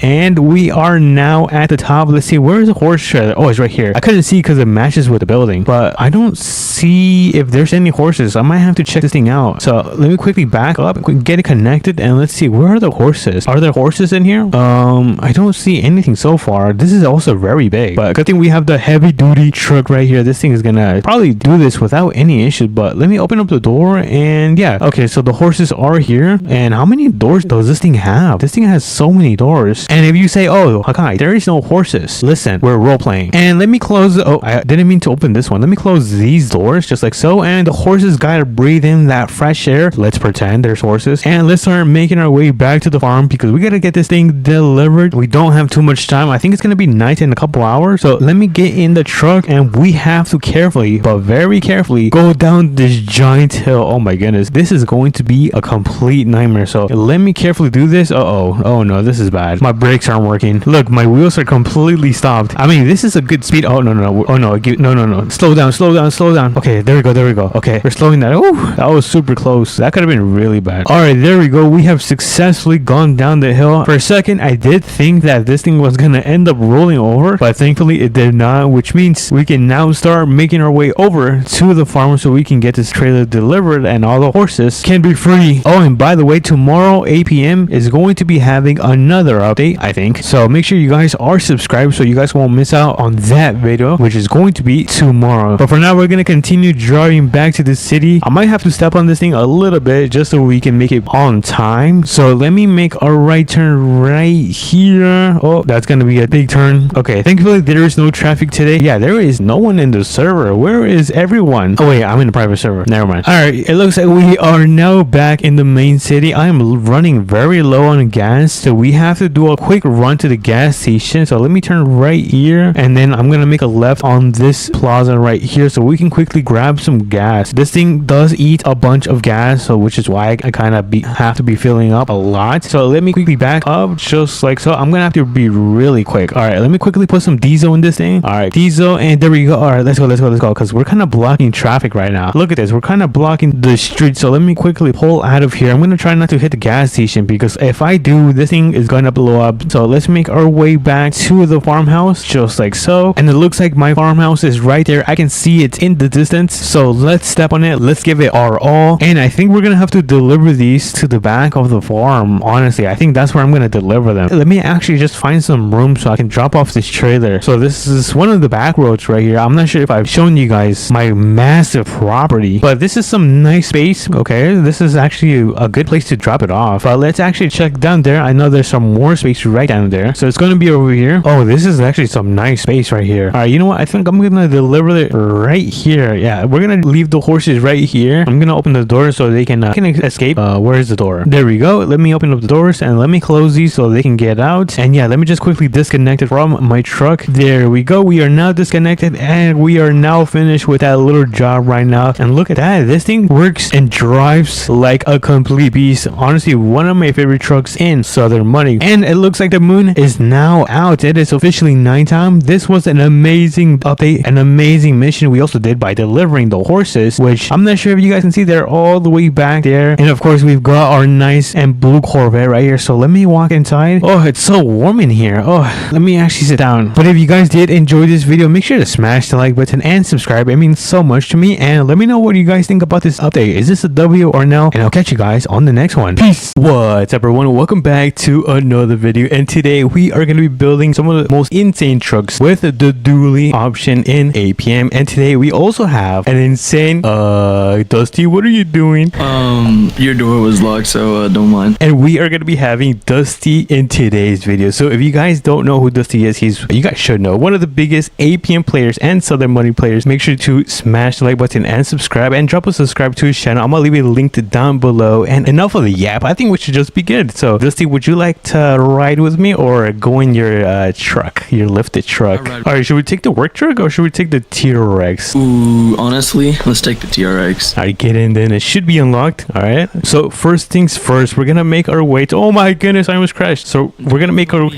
And we are now at the top. Let's see, where is the horse trailer? Oh, it's right here. I couldn't see because it matches with the building, but I don't see if there's any horses. I might have to check this thing out. So let me quickly back up, get it connected, and let's see, where are the horses? Are there horses in here? I don't see anything so far. This is also very big, but good thing we have the heavy duty truck right here. This thing is gonna probably do this without any issues. But let me open up the door, and yeah, okay, so the horses are here. And how many doors does this thing have? This thing has so many doors. And if you say, oh, Hakai, there is no horses, listen, we're role playing. And let me close. Oh, I didn't mean to open this one. Let me close these doors just like so, and the horses gotta breathe in that fresh air. Let's pretend there's horses, and let's start making our way back to the farm because we gotta get this thing delivered. We don't have too much time. I think it's gonna be night in a couple hours, so let me get in the truck, and we have to carefully, but very carefully, go down this giant hill. Oh my goodness, this is going to be a complete nightmare. So let me carefully do this. Oh no, this is bad. My brakes aren't working. Look, my wheels are completely stopped. I mean, this is a good speed. Oh no, slow down. Okay, there we go. Okay, we're slowing that. Oh, that was super close. That could have been really bad. All right, there we go. We have successfully gone down the hill. For a second, I did think that this thing was gonna end up rolling over, but thankfully it did not, which means we can now start making our way over to the farm so we can get this trailer delivered and all the horses can be free. Oh, and by the way, tomorrow APM is going to be having another update, I think. So make sure you guys are subscribed so you guys won't miss out on that video, which is going to be tomorrow. But for now, we're gonna continue driving back to the city. I might have to step on this thing a little bit just so we can make it on time. So let me make a right turn right here. Oh, that's gonna be a big turn. Okay, thankfully there is no traffic today. Yeah, there is no one in the server. Where is everyone? Oh wait, I'm in the private server. Never mind. All right, it looks like we are now back in the main city. I am running very low on gas, so we have to do a quick run to the gas station. So let me turn right here, and then I'm gonna make a left on this plaza right here so we can quickly grab some gas. This thing does eat a bunch of gas, so which is why I kind of have to be filling up a lot. So let me quickly back up just like so. I'm gonna have to be really quick. All right, let me quickly put some diesel in this thing. All right, diesel, and there we go. All right, let's go because we're kind of blocking traffic right now. Look at this, we're kind of blocking the street. So let me quickly pull out of here. I'm gonna try not to hit the gas station because if I do, this thing is gonna blow up. So let's make our way back to the farmhouse just like so, and it looks like my farmhouse is right there. I can see it in the distance, so let's step on it. Let's give it our all, and I think we're gonna have to deliver these to the back of the farm. Honestly, I think that's where I'm gonna deliver them. Let me actually just find some room so I can drop off this trailer. So this is one of the back roads right here. I'm not sure if I've shown you guys my massive property, but this is some nice space. Okay, this is actually a good place to drop it off, but let's actually check down there. I know there's some more space right down there, so it's gonna be over here. Oh, this is actually some nice space right here. All right, you know what, I think I'm gonna deliver it right here. Yeah, we're gonna leave the horses right here. I'm gonna open the door so they can escape. Where is the door? There we go. Let me open up the doors and let me close these so they can get out. And yeah, let me just quickly disconnect it from my truck. There we go. We are now disconnected, and we are now finished with that little job right now. And look at that, this thing works and drives like a complete beast. Honestly, one of my favorite trucks in Southern Money. And it looks like the moon is now out. It is officially nighttime. This was an amazing update, an amazing mission we also did by delivering the horses, which I'm not sure if you guys can see, they're all the way back there. And of course, we've got our nice and blue Corvette right here. So let me walk inside. Oh, it's so warm in here. Oh, let me actually sit down. But if you guys did enjoy this video, make sure to smash the like button and subscribe. It means so much to me. And let me know what you guys think about this update. Is this a W or no? And I'll catch you guys on the next one. Peace. What's up, everyone? Welcome back to another video. And today we are going to be building some of the most insane trucks with the dually option in APM. And today we also have an insane Dusty, what are you doing? Your door was locked, so don't mind. And we are going to be having Dusty in today's video. So if you guys don't know who Dusty is, you guys should know, one of the biggest APM players and Southern Money players. Make sure to smash the like button and subscribe, and drop a subscribe to his channel. I'm gonna leave it linked down below. And enough of the yap, I think we should just begin. So Dusty, would you like to ride with me or go in your truck, your lifted truck? All right, should we take the work truck or should we take the TRX? Ooh, honestly, let's take the TRX. All right, get in then. It should be unlocked. All right, so first things first, we're gonna make our way to, oh my goodness, I almost crashed. So we're gonna make our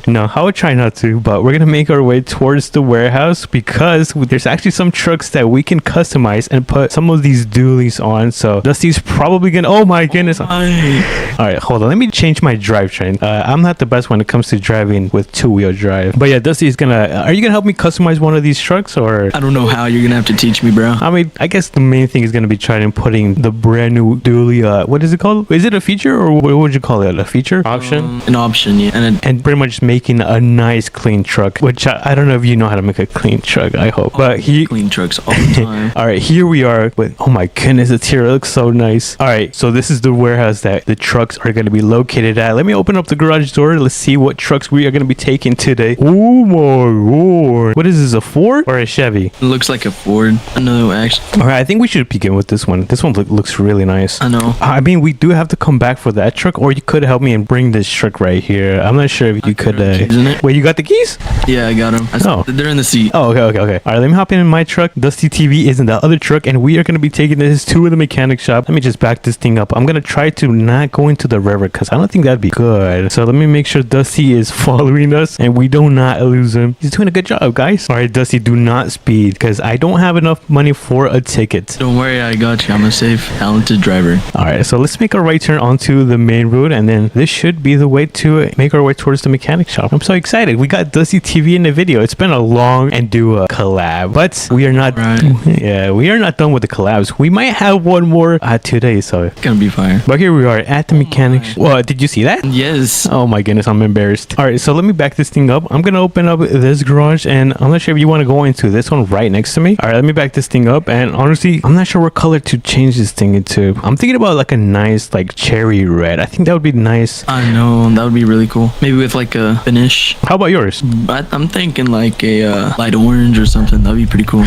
no, I would try not to, but we're gonna make our way towards the warehouse because there's actually some trucks that we can customize and put some of these dualies on. So Dusty's probably gonna, oh my goodness. All right, hold on, let me change my drivetrain. I'm not the best when it comes to driving with two-wheel drive, but yeah, Dusty's gonna, are you gonna help me customize one of these trucks? Or I don't know how. You're gonna have to teach me, bro. I mean, I guess the main thing is gonna be trying and putting the brand new dually, what is it called? Is it a feature or what would you call it? A feature? Option? An option, yeah. And pretty much making a nice clean truck, which I don't know if you know how to make a clean truck, I hope. But clean trucks all the time. All right, here we are with, oh my goodness, the tier looks so nice. All right, so this is the warehouse that the truck trucks are going to be located at. Let me open up the garage door. Let's see what trucks we are going to be taking today. Oh my lord. What is this, a Ford or a Chevy? It looks like a Ford. No, actually. All right, I think we should begin with this one. This one looks really nice. I know. I mean, we do have to come back for that truck, or you could help me and bring this truck right here. I'm not sure if you could. Isn't it? Wait, you got the keys? Yeah, I got them. Oh. They're in the seat. Oh, okay. All right, let me hop in my truck. Dusty TV is in the other truck, and we are going to be taking this to the mechanic shop. Let me just back this thing up. I'm going to try to not go into the river because I don't think that'd be good. So let me make sure Dusty is following us and we do not lose him. He's doing a good job, guys. All right, Dusty, do not speed because I don't have enough money for a ticket. Don't worry, I got you. I'm a safe, talented driver. All right, so let's make a right turn onto the main road, and then this should be the way to make our way towards the mechanic shop. I'm so excited. We got Dusty TV in the video. It's been a long and do a collab, but we are not. Right. Yeah, we are not done with the collabs. We might have one more today, so It's gonna be fire. but here we are at the mechanic. Well, did you see that? Yes. Oh my goodness, I'm embarrassed. All right, so let me back this thing up. I'm gonna open up this garage, and I'm not sure if you want to go into this one right next to me. All right, let me back this thing up, and honestly, I'm not sure what color to change this thing into. I'm thinking about like a nice like cherry red. I think that would be nice. I know. That would be really cool. Maybe with like a finish. How about yours? I'm thinking like a light orange or something. That'd be pretty cool.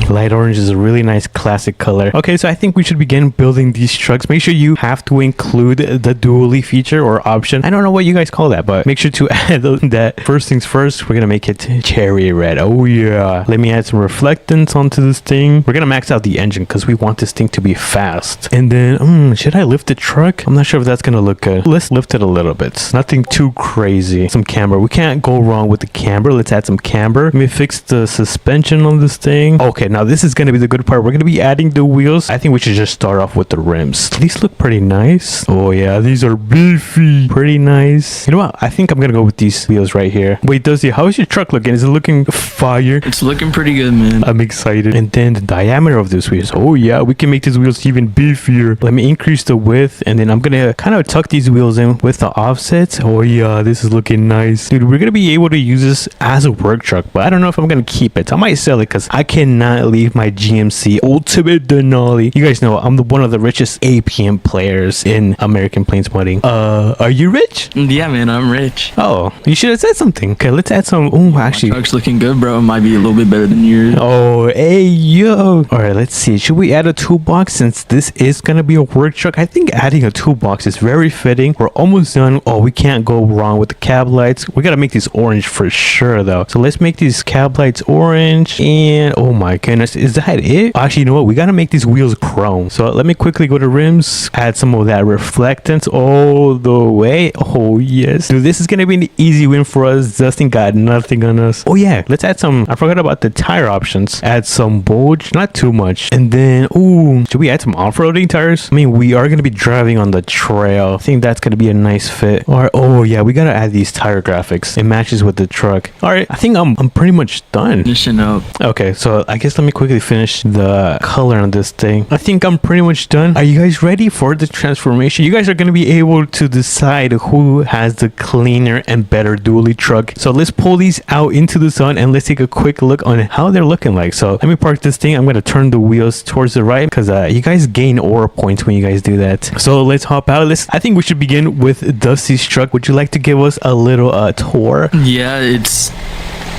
Light orange is a really nice classic color. Okay, so I think we should begin building these trucks. Make sure you have to include the dually feature or option. I don't know what you guys call that, but make sure to add that. First things first, we're gonna make it cherry red. Oh yeah. Let me add some reflectance onto this thing. We're gonna max out the engine because we want this thing to be fast. And then, should I lift the truck? I'm not sure if that's gonna look good. Let's lift it a little bit. Nothing too crazy. Some camber. We can't go wrong with the camber. Let's add some camber. Let me fix the suspension on this thing. Okay, now this is going to be the good part. We're going to be adding the wheels. I think we should just start off with the rims. These look pretty nice. Oh yeah, these are beefy. Pretty nice. You know what? I think I'm going to go with these wheels right here. Wait, Dusty, how's your truck looking? Is it looking fire? It's looking pretty good, man. I'm excited. And then the diameter of these wheels. Oh yeah, we can make these wheels even beefier. Let me increase the width, and then I'm going to kind of tuck these wheels in with the offsets. Oh yeah, this is looking nice. Dude, we're going to be able to use this as a work truck, but I don't know if I'm going to keep it. I might sell it because I cannot leave my GMC Ultimate Denali. You guys know I'm one of the richest APM players in American Plains modding. Are you rich? Yeah, man, I'm rich. Oh, you should have said something. Okay, let's add some. Oh, actually. My truck's looking good, bro. It might be a little bit better than yours. Oh, hey, yo. All right, let's see. Should we add a toolbox since this is going to be a work truck? I think adding a toolbox is very fitting. We're almost done. Oh, we can't go wrong with the cab lights. We got to make these orange for sure, though. So let's make these cab lights orange. And oh my goodness, is that it? Actually, you know what? We got to make these wheels chrome. So let me quickly go to rims, add some of that reflectance all the way. Oh, yes. Dude, this is going to be an easy win for us. Dustin got nothing on us. Oh, yeah. Let's add some. I forgot about the tire options. Add some bulge, not too much. And then, ooh, should we add some off-roading tires? I mean, we are going to be driving on the trail. I think that's going to be a nice fit. All right. Oh, yeah. We got to add these tire graphics. It matches with the truck. All right. I think I'm pretty much done. Finishing up. Okay. So I guess let me quickly finish the color on this thing. I think I'm pretty much done. Are you guys ready for the transformation? You guys are going to be able to decide who has the cleaner and better dually truck. So let's pull these out into the sun and let's take a quick look on how they're looking like. So let me park this thing. I'm going to turn the wheels towards the right because you guys gain aura points when you guys do that. So let's hop out. I think we should begin with Dusty's truck. Would you like to give us a little tour? Yeah, it's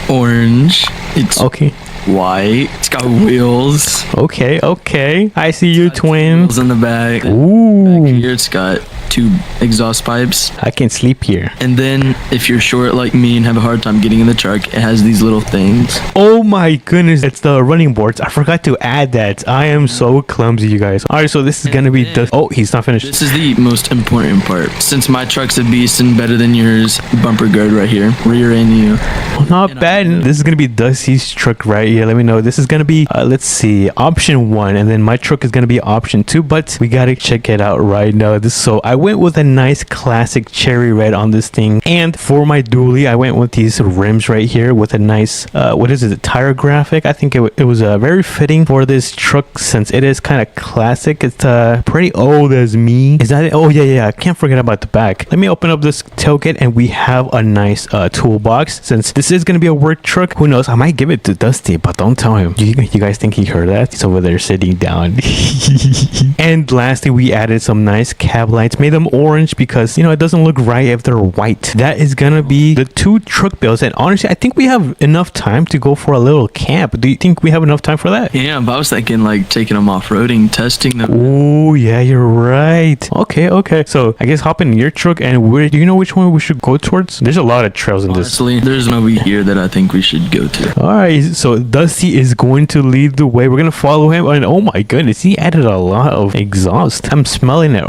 orange. It's Okay. white. It's got wheels. Okay. I see you, twin. Wheels in the back. Ooh. Back here, it's got 2 exhaust pipes. I can sleep here. And then if you're short like me and have a hard time getting in the truck, it has these little things. Oh my goodness, it's the running boards. I forgot to add that. I am so clumsy, you guys. All right, so this is gonna be oh, he's not finished. This is the most important part. Since my truck's a beast and better than yours, bumper guard right here, rear and you. Not bad. This is gonna be Dusty's truck right here. Let me know. This is gonna be let's see, option 1, and then my truck is gonna be option 2, but we gotta check it out right now. I went with a nice classic cherry red on this thing, and for my dually I went with these rims right here with a nice what is it, tire graphic. I think it was very fitting for this truck since it is kind of classic. It's pretty old as me. Is that it? Oh yeah, I can't forget about the back. Let me open up this tailgate and we have a nice toolbox. Since this is gonna be a work truck, who knows, I might give it to Dusty, but don't tell him. You guys think he heard that? He's over there sitting down. And lastly, we added some nice cab lights. May them orange because, you know, it doesn't look right if they're white. That is gonna be the 2 truck builds. And honestly, I think we have enough time to go for a little camp. Do you think we have enough time for that? Yeah, but I was thinking like taking them off-roading, testing them. Oh, yeah, you're right. Okay. So I guess hop in your truck, and where do you know which one we should go towards? There's a lot of trails in this. Honestly, there's one over here that I think we should go to. All right, so Dusty is going to lead the way. We're gonna follow him, and oh my goodness, he added a lot of exhaust. I'm smelling it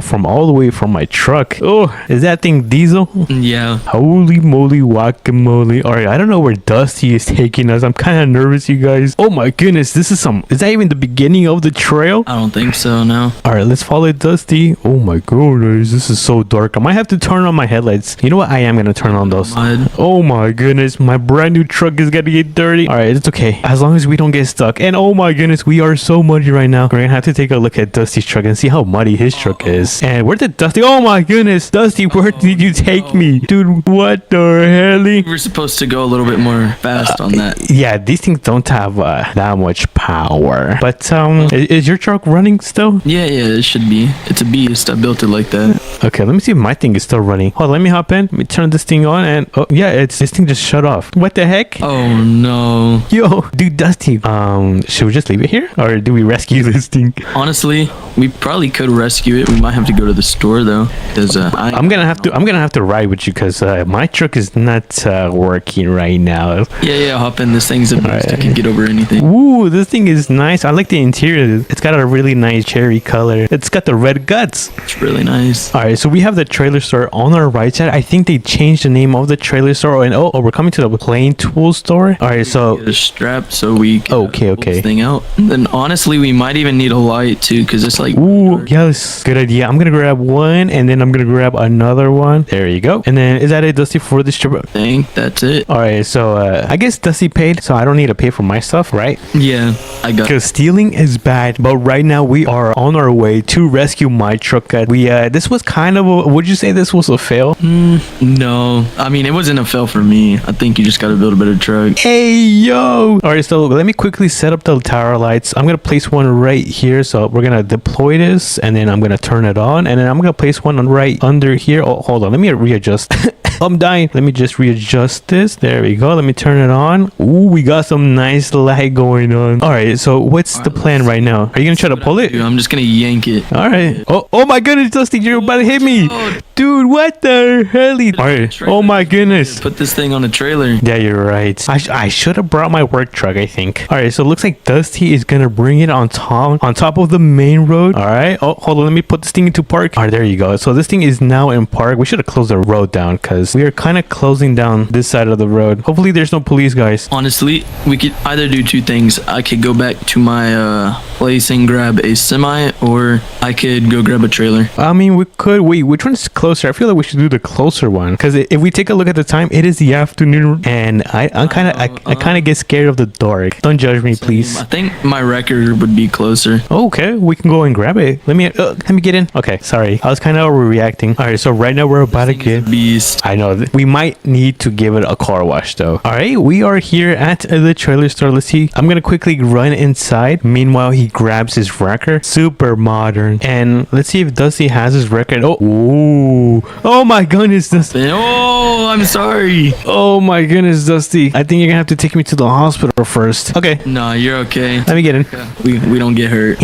from all the way from my truck. Oh, is that thing diesel? Yeah. Holy moly, guacamole! All right, I don't know where Dusty is taking us. I'm kind of nervous, you guys. Oh my goodness, is that even the beginning of the trail? I don't think so, no. All right, let's follow Dusty. Oh my goodness, this is so dark. I might have to turn on my headlights. You know what? I am gonna turn on those. Oh my goodness, my brand new truck is gonna get dirty. All right, it's okay as long as we don't get stuck. And oh my goodness, we are so muddy right now. We're gonna have to take a look at Dusty's truck and see how muddy his truck is. And where did Dusty? Oh my goodness, Dusty, where did you take me, dude? What the hell? We're supposed to go a little bit more fast on that. Yeah, these things don't have that much power. But is your truck running still? Yeah, it should be. It's a beast. I built it like that. Okay, let me see if my thing is still running. Hold on, let me hop in. Let me turn this thing on, and oh yeah, this thing just shut off. What the heck? Oh no. Yo, dude, Dusty. Should we just leave it here, or do we rescue this thing? Honestly, we probably could rescue it. We might have to go to the store though, because I'm gonna have to ride with you because my truck is not working right now. Yeah. Hop in. This thing's a beast. Right. I can get over anything. Ooh, this thing is nice. I like the interior. It's got a really nice cherry color. It's got the red guts. It's really nice. All right, so we have the trailer store on our right side. I think they changed the name of the trailer store. And oh, we're coming to the plain tool store. All right, so get a strap so we can okay. pull this thing out. And then honestly, we might even need a light too, because it's like ooh, yes, good idea. I'm gonna grab one, and then I'm gonna grab another one. There you go. And then is that it, Dusty, for this trip? I think that's it. All right, so I guess Dusty paid, so I don't need to pay for my stuff, right? Yeah, I got. Because stealing is bad, but right now we are on our way to rescue my truck. This was kind of a, would you say this was a fail? No, I mean it wasn't a fail for me. I think you just got to build a better truck. Hey yo! All right, so let me quickly set up the tower lights. I'm gonna place one right here, so we're gonna deploy this, and then I'm gonna turn it on, and then I'm gonna place one right under here. Oh, hold on, let me readjust. I'm dying. Let me just readjust this. There we go. Let me turn it on. Ooh, we got some nice light going on. All right, so what's the plan right now? Are you gonna try to pull it? I'm just gonna yank it. All right. Oh my goodness, Dusty, you're about to hit me. Dude, what the hell? All right. Oh my goodness. Put this thing on a trailer. Yeah, you're right. I should have brought my work truck, I think. All right, so it looks like Dusty is gonna bring it on top of the main road. All right. Oh, hold on. Let me put this thing into park. All right, there you go. So this thing is now in park. We should have closed the road down because we are kind of closing down this side of the road. Hopefully there's no police, guys. Honestly, we could either do two things. I could go back to my place and grab a semi, or I could go grab a trailer. I mean, we could. Wait, which one's closer? I feel like we should do the closer one because if we take a look at the time, it is the afternoon, and I kind of get scared of the dark. Don't judge me, please. I think my record would be closer. Okay, we can go and grab it. Let me get in. Okay, sorry, I was kind of overreacting. All right, so right now we're about to get beast. I know we might need to give it a car wash though. All right, we are here at the trailer store. Let's see. I'm gonna quickly run inside. Meanwhile, he grabs his wrecker. Super modern. And let's see if Dusty has his record. Oh, ooh. Oh my goodness, Dusty. Oh, I'm sorry. Oh my goodness, Dusty. I think you're gonna have to take me to the hospital first. Okay. No, you're okay. Let me get in. We don't get hurt.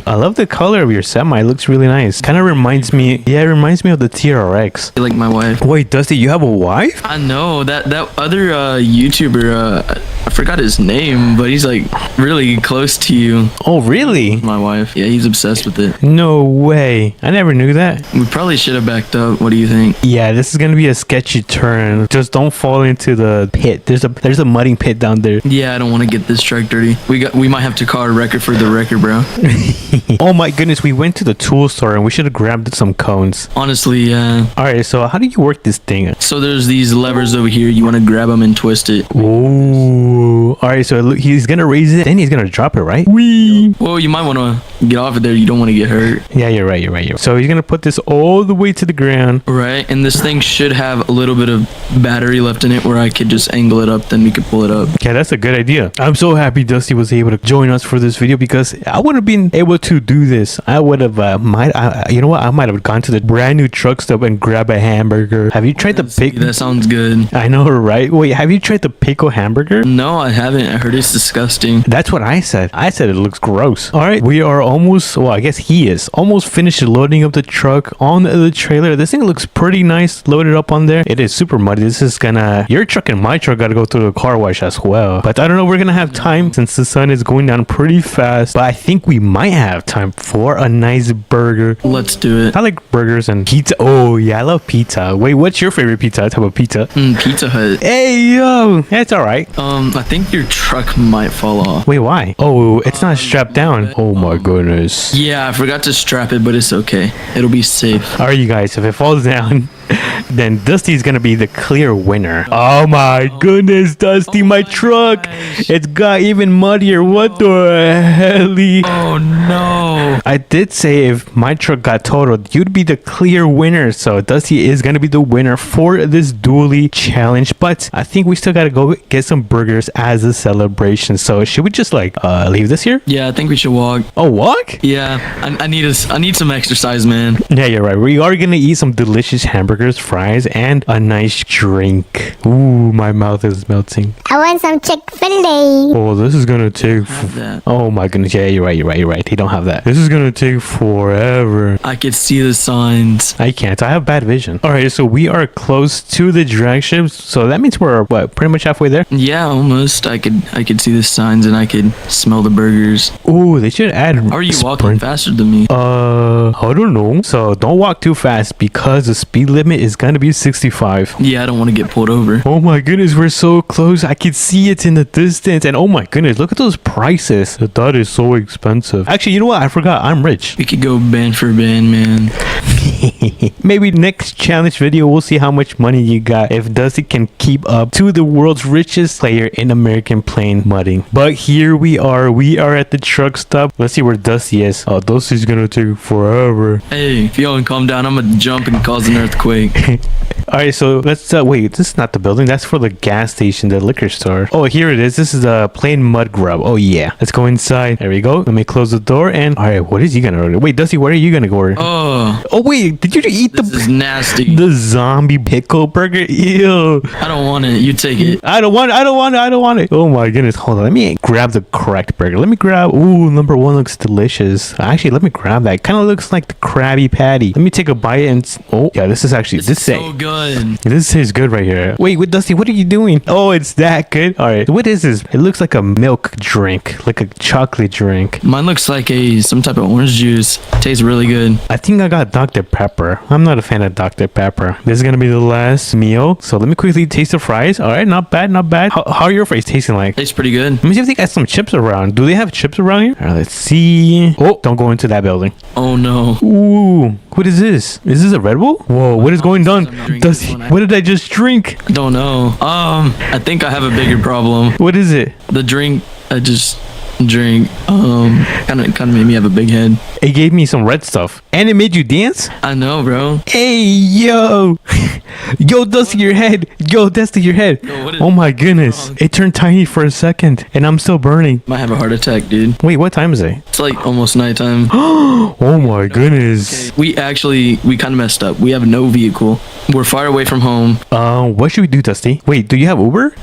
I love the color of your semi. It looks really nice. Kind of reminds me. Yeah, it reminds me of the TRX. Like my wife. Wait, Dusty, you have a wife? I know that other YouTuber. I forgot his name, but he's like really close to you. Oh, really? My wife. Yeah, he's obsessed with it. No way. I never knew that. We probably should have backed up. What do you think? Yeah, this is gonna be a sketchy turn. Just don't fall into the pit. There's a mudding pit down there. Yeah, I don't want to get this truck dirty. We might have to call a record for the record, bro. Oh my goodness, we went to the tool store and we should have grabbed some cones. Honestly, yeah. All right, so how do you work this thing? So there's these levers over here. You want to grab them and twist it. Ooh. All right, so he's gonna raise it, then he's gonna drop it, right? Wee. Well, you might want to get off of there. You don't want to get hurt. Yeah, you're right. So he's gonna put this all the way to the ground. Right, and this thing should have a little bit of battery left in it where I could just angle it up, then we could pull it up. Yeah, that's a good idea. I'm so happy Dusty was able to join us for this video because I wouldn't have been able to do this. I would have, you know know what? I might have gone to the brand new truck stop and grab a hamburger. Have you tried the pickle? That sounds good. I know, right? Wait, have you tried the pickle hamburger? No, I haven't. I heard it's disgusting. That's what I said. I said it looks gross. All right, we are almost, well, I guess he is almost finished loading up the truck on the trailer. This thing looks pretty nice loaded up on there. It is super muddy. This is gonna, your truck and my truck gotta go through the car wash as well. But I don't know, we're gonna have time since the sun is going down pretty fast. But I think we might have time for a nice burger. Let's do it. I like burgers and pizza. Oh yeah, I love pizza. Wait, what's your favorite pizza? Type of pizza? Pizza Hut. Hey yo, that's all right. I think your truck might fall off. Wait, why? Oh, it's not strapped down. Oh my goodness. Yeah, I forgot to strap it, but it's okay. It'll be safe. All right, you guys, if it falls down, then Dusty's gonna be the clear winner. Oh my goodness, Dusty, my truck. gosh. It's got even muddier. What the hell? Oh no. I did say if my truck got totaled, you'd be the clear winner. So Dusty is gonna be the winner for this dually challenge. But I think we still gotta go get some burgers as a celebration. So should we just like leave this here? Yeah, I think we should walk. Oh, walk? Yeah, I need some exercise, man. Yeah, you're right. We are gonna eat some delicious hamburgers, fries, and a nice drink. Ooh, my mouth is melting. I want some Chick-fil-A. Oh, this is gonna take. Have that. Oh my goodness! Yeah, you're right. They don't have that. This is gonna take forever. I could see the signs. I can't. I have bad vision. All right, so we are close to the drag ships. So that means we're what? Pretty much halfway there. Yeah, almost. I could see the signs and I could smell the burgers. Ooh, they should add. How are you walking faster than me? I don't know. So don't walk too fast because the speed limit is gonna be 65. Yeah, I don't want to get pulled over. Oh my goodness, we're so close. I can see it in the distance. And oh my goodness, look at those prices. That is so expensive. Actually, you know what? I forgot. I'm rich. We could go band for band, man. Maybe next challenge video, we'll see how much money you got. If Dusty can keep up to the world's richest player in American plane mudding. But here we are. We are at the truck stop. Let's see where Dusty is. Oh, Dusty's gonna take forever. Hey, if y'all can calm down, I'm gonna jump and cause an earthquake. All right, so let's wait. This is not the building. That's for the gas station, the liquor store. Oh, here it is. This is a plain mud grub. Oh yeah, let's go inside. There we go. Let me close the door. And all right, what is he gonna order? Wait, Dusty, what are you gonna order? Oh, Wait, did you eat this is nasty. the zombie pickle burger? Ew. I don't want it. You take it. I don't want it. Oh my goodness. Hold on. Let me grab the correct burger. Let me grab. Ooh, number one looks delicious. Actually, let me grab that. Kind of looks like the Krabby Patty. Let me take a bite and. Oh, yeah, this is actually. This is so good. This is good right here. Wait, Dusty, what are you doing? Oh, it's that good. All right. What is this? It looks like a milk drink, like a chocolate drink. Mine looks like some type of orange juice. Tastes really good. I think I got Dr. Pepper. I'm not a fan of Dr. Pepper. This is gonna be the last meal. So let me quickly taste the fries. All right, not bad. How are your fries tasting like? Tastes pretty good. Let me see if they got some chips around. Do they have chips around here? All right, let's see. Oh, don't go into that building. Oh no. Ooh, what is this? Is this a Red Bull? Whoa, what is going on? What did I just drink? Don't know. I think I have a bigger problem. What is it? The drink I just drank kind of made me have a big head. It gave me some red stuff. And it made you dance? I know, bro. Hey, yo. Yo, Dusty, your head. Yo, Dusty, your head. Yo, what is Oh my goodness. wrong? It turned tiny for a second. And I'm still burning. Might have a heart attack, dude. Wait, what time is it? It's like almost nighttime. Oh my goodness. We kind of messed up. We have no vehicle. We're far away from home. What should we do, Dusty? Wait, do you have Uber?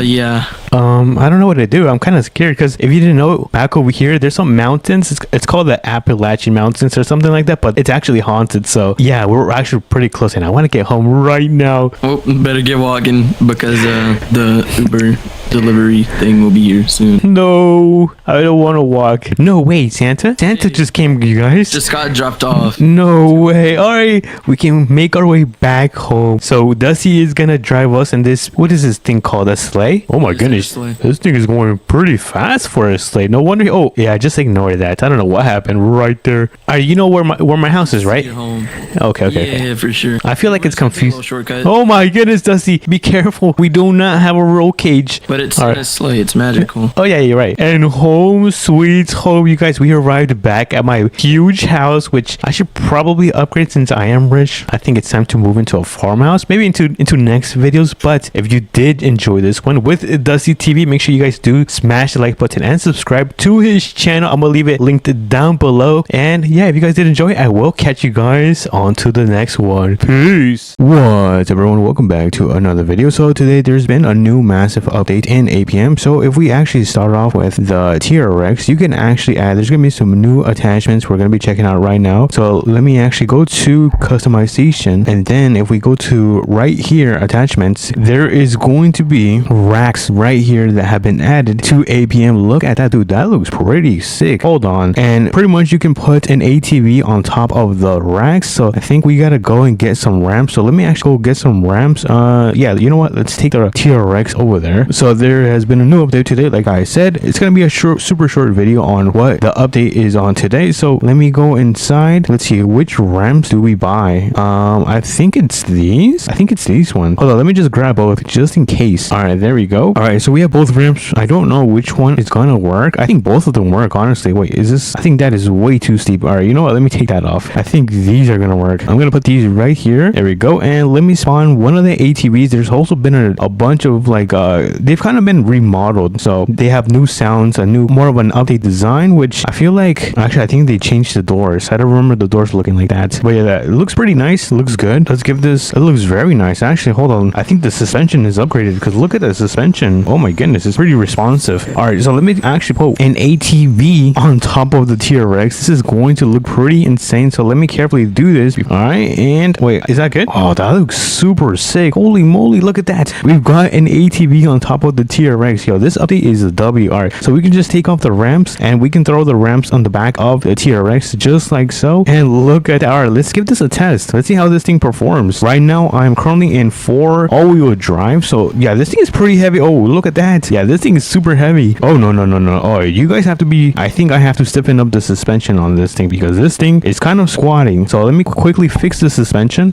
Yeah. I don't know what to do. I'm kind of scared because if you didn't know, back over here, there's some mountains. It's called the Appalachian Mountains or something like that, but it's actually haunted. So yeah, we're actually pretty close, and I want to get home right now. Oh, better get walking because the Uber delivery thing will be here soon. No, I don't want to walk. No way, Santa just came, you guys. Just got dropped off. No way. All right, we can make our way back home. So Dusty is gonna drive us in this. What is this thing called? A sleigh? Oh my goodness, sleigh. this thing is going pretty fast for a sleigh. No wonder. Oh yeah, just ignore that. I don't know what happened right there. All right, you know where my house is, right? Your home. Okay. Yeah, for sure. I feel like it's confused. Shortcut. Oh my goodness, Dusty, be careful. We do not have a roll cage. But it's All in right. a sleigh. It's magical. Oh yeah, you're right. And home sweet home, you guys. We arrived back at my huge house, which I should probably upgrade since I am rich. I think it's time to move into into a farmhouse, maybe into next videos. But if you did enjoy this one with Dusty TV, make sure you guys do smash the like button and subscribe to his channel. I'm gonna leave it linked down below. And yeah, if you guys did enjoy, I will catch you guys on to the next one. Peace. What's up, everyone? Welcome back to another video. So today there's been a new massive update in APM. So if we actually start off with the TRX, you can actually add, there's gonna be some new attachments we're gonna be checking out right now. So let me actually go to customization, and then if we go to right here attachments, there is going to be racks right here that have been added to APM. Look at that, dude. That looks pretty sick. Hold on. And pretty much you can put an ATV on top of the racks. So I think we gotta go and get some ramps. So let me actually go get some ramps. Yeah, you know what? Let's take the TRX over there. So there has been a new update today. Like I said, it's gonna be a super short video on what the update is on today. So let me go inside. Let's see, which ramps do we buy? I think it's these. I think it's these ones. Hold on, let me just grab both just in case. All right, there we go. All right, so we have both ramps. I don't know which one is gonna work. I think both of them work, honestly. Wait, is this? I think that is way too steep. All right, you know what? Let me take that off. I think these are gonna work. I'm gonna put these right here. There we go. And let me spawn one of the ATVs. There's also been a bunch of like they've kind of been remodeled, so they have new sounds, a new, more of an update design, which I feel like, actually I think they changed the doors. I don't remember the doors looking like that, but yeah, that it looks pretty nice. It looks good. Let's give this, it looks very nice. Actually, hold on, I think the suspension is upgraded, because look at the suspension. Oh my goodness, it's pretty responsive. All right, so let me actually put an ATV on top of the TRX. This is going to look pretty insane, so let me carefully do this. All right, and wait, is that good? Oh, that looks super sick. Holy moly, look at that. We've got an ATV on top of the TRX. Yo, this update is a W. All right, so we can just take off the ramps, and we can throw the ramps on the back of the TRX just like so. And look at, all right, let's give this a test. Let's see how this thing performs. Right now I'm currently in 4 all-wheel drive, so yeah, this thing is pretty heavy. Oh, look at that. Yeah, this thing is super heavy. Oh no. Oh, you guys have to be, I think I have to stiffen up the suspension on this thing, because this thing is kind of squatting. So let me quickly fix the suspension,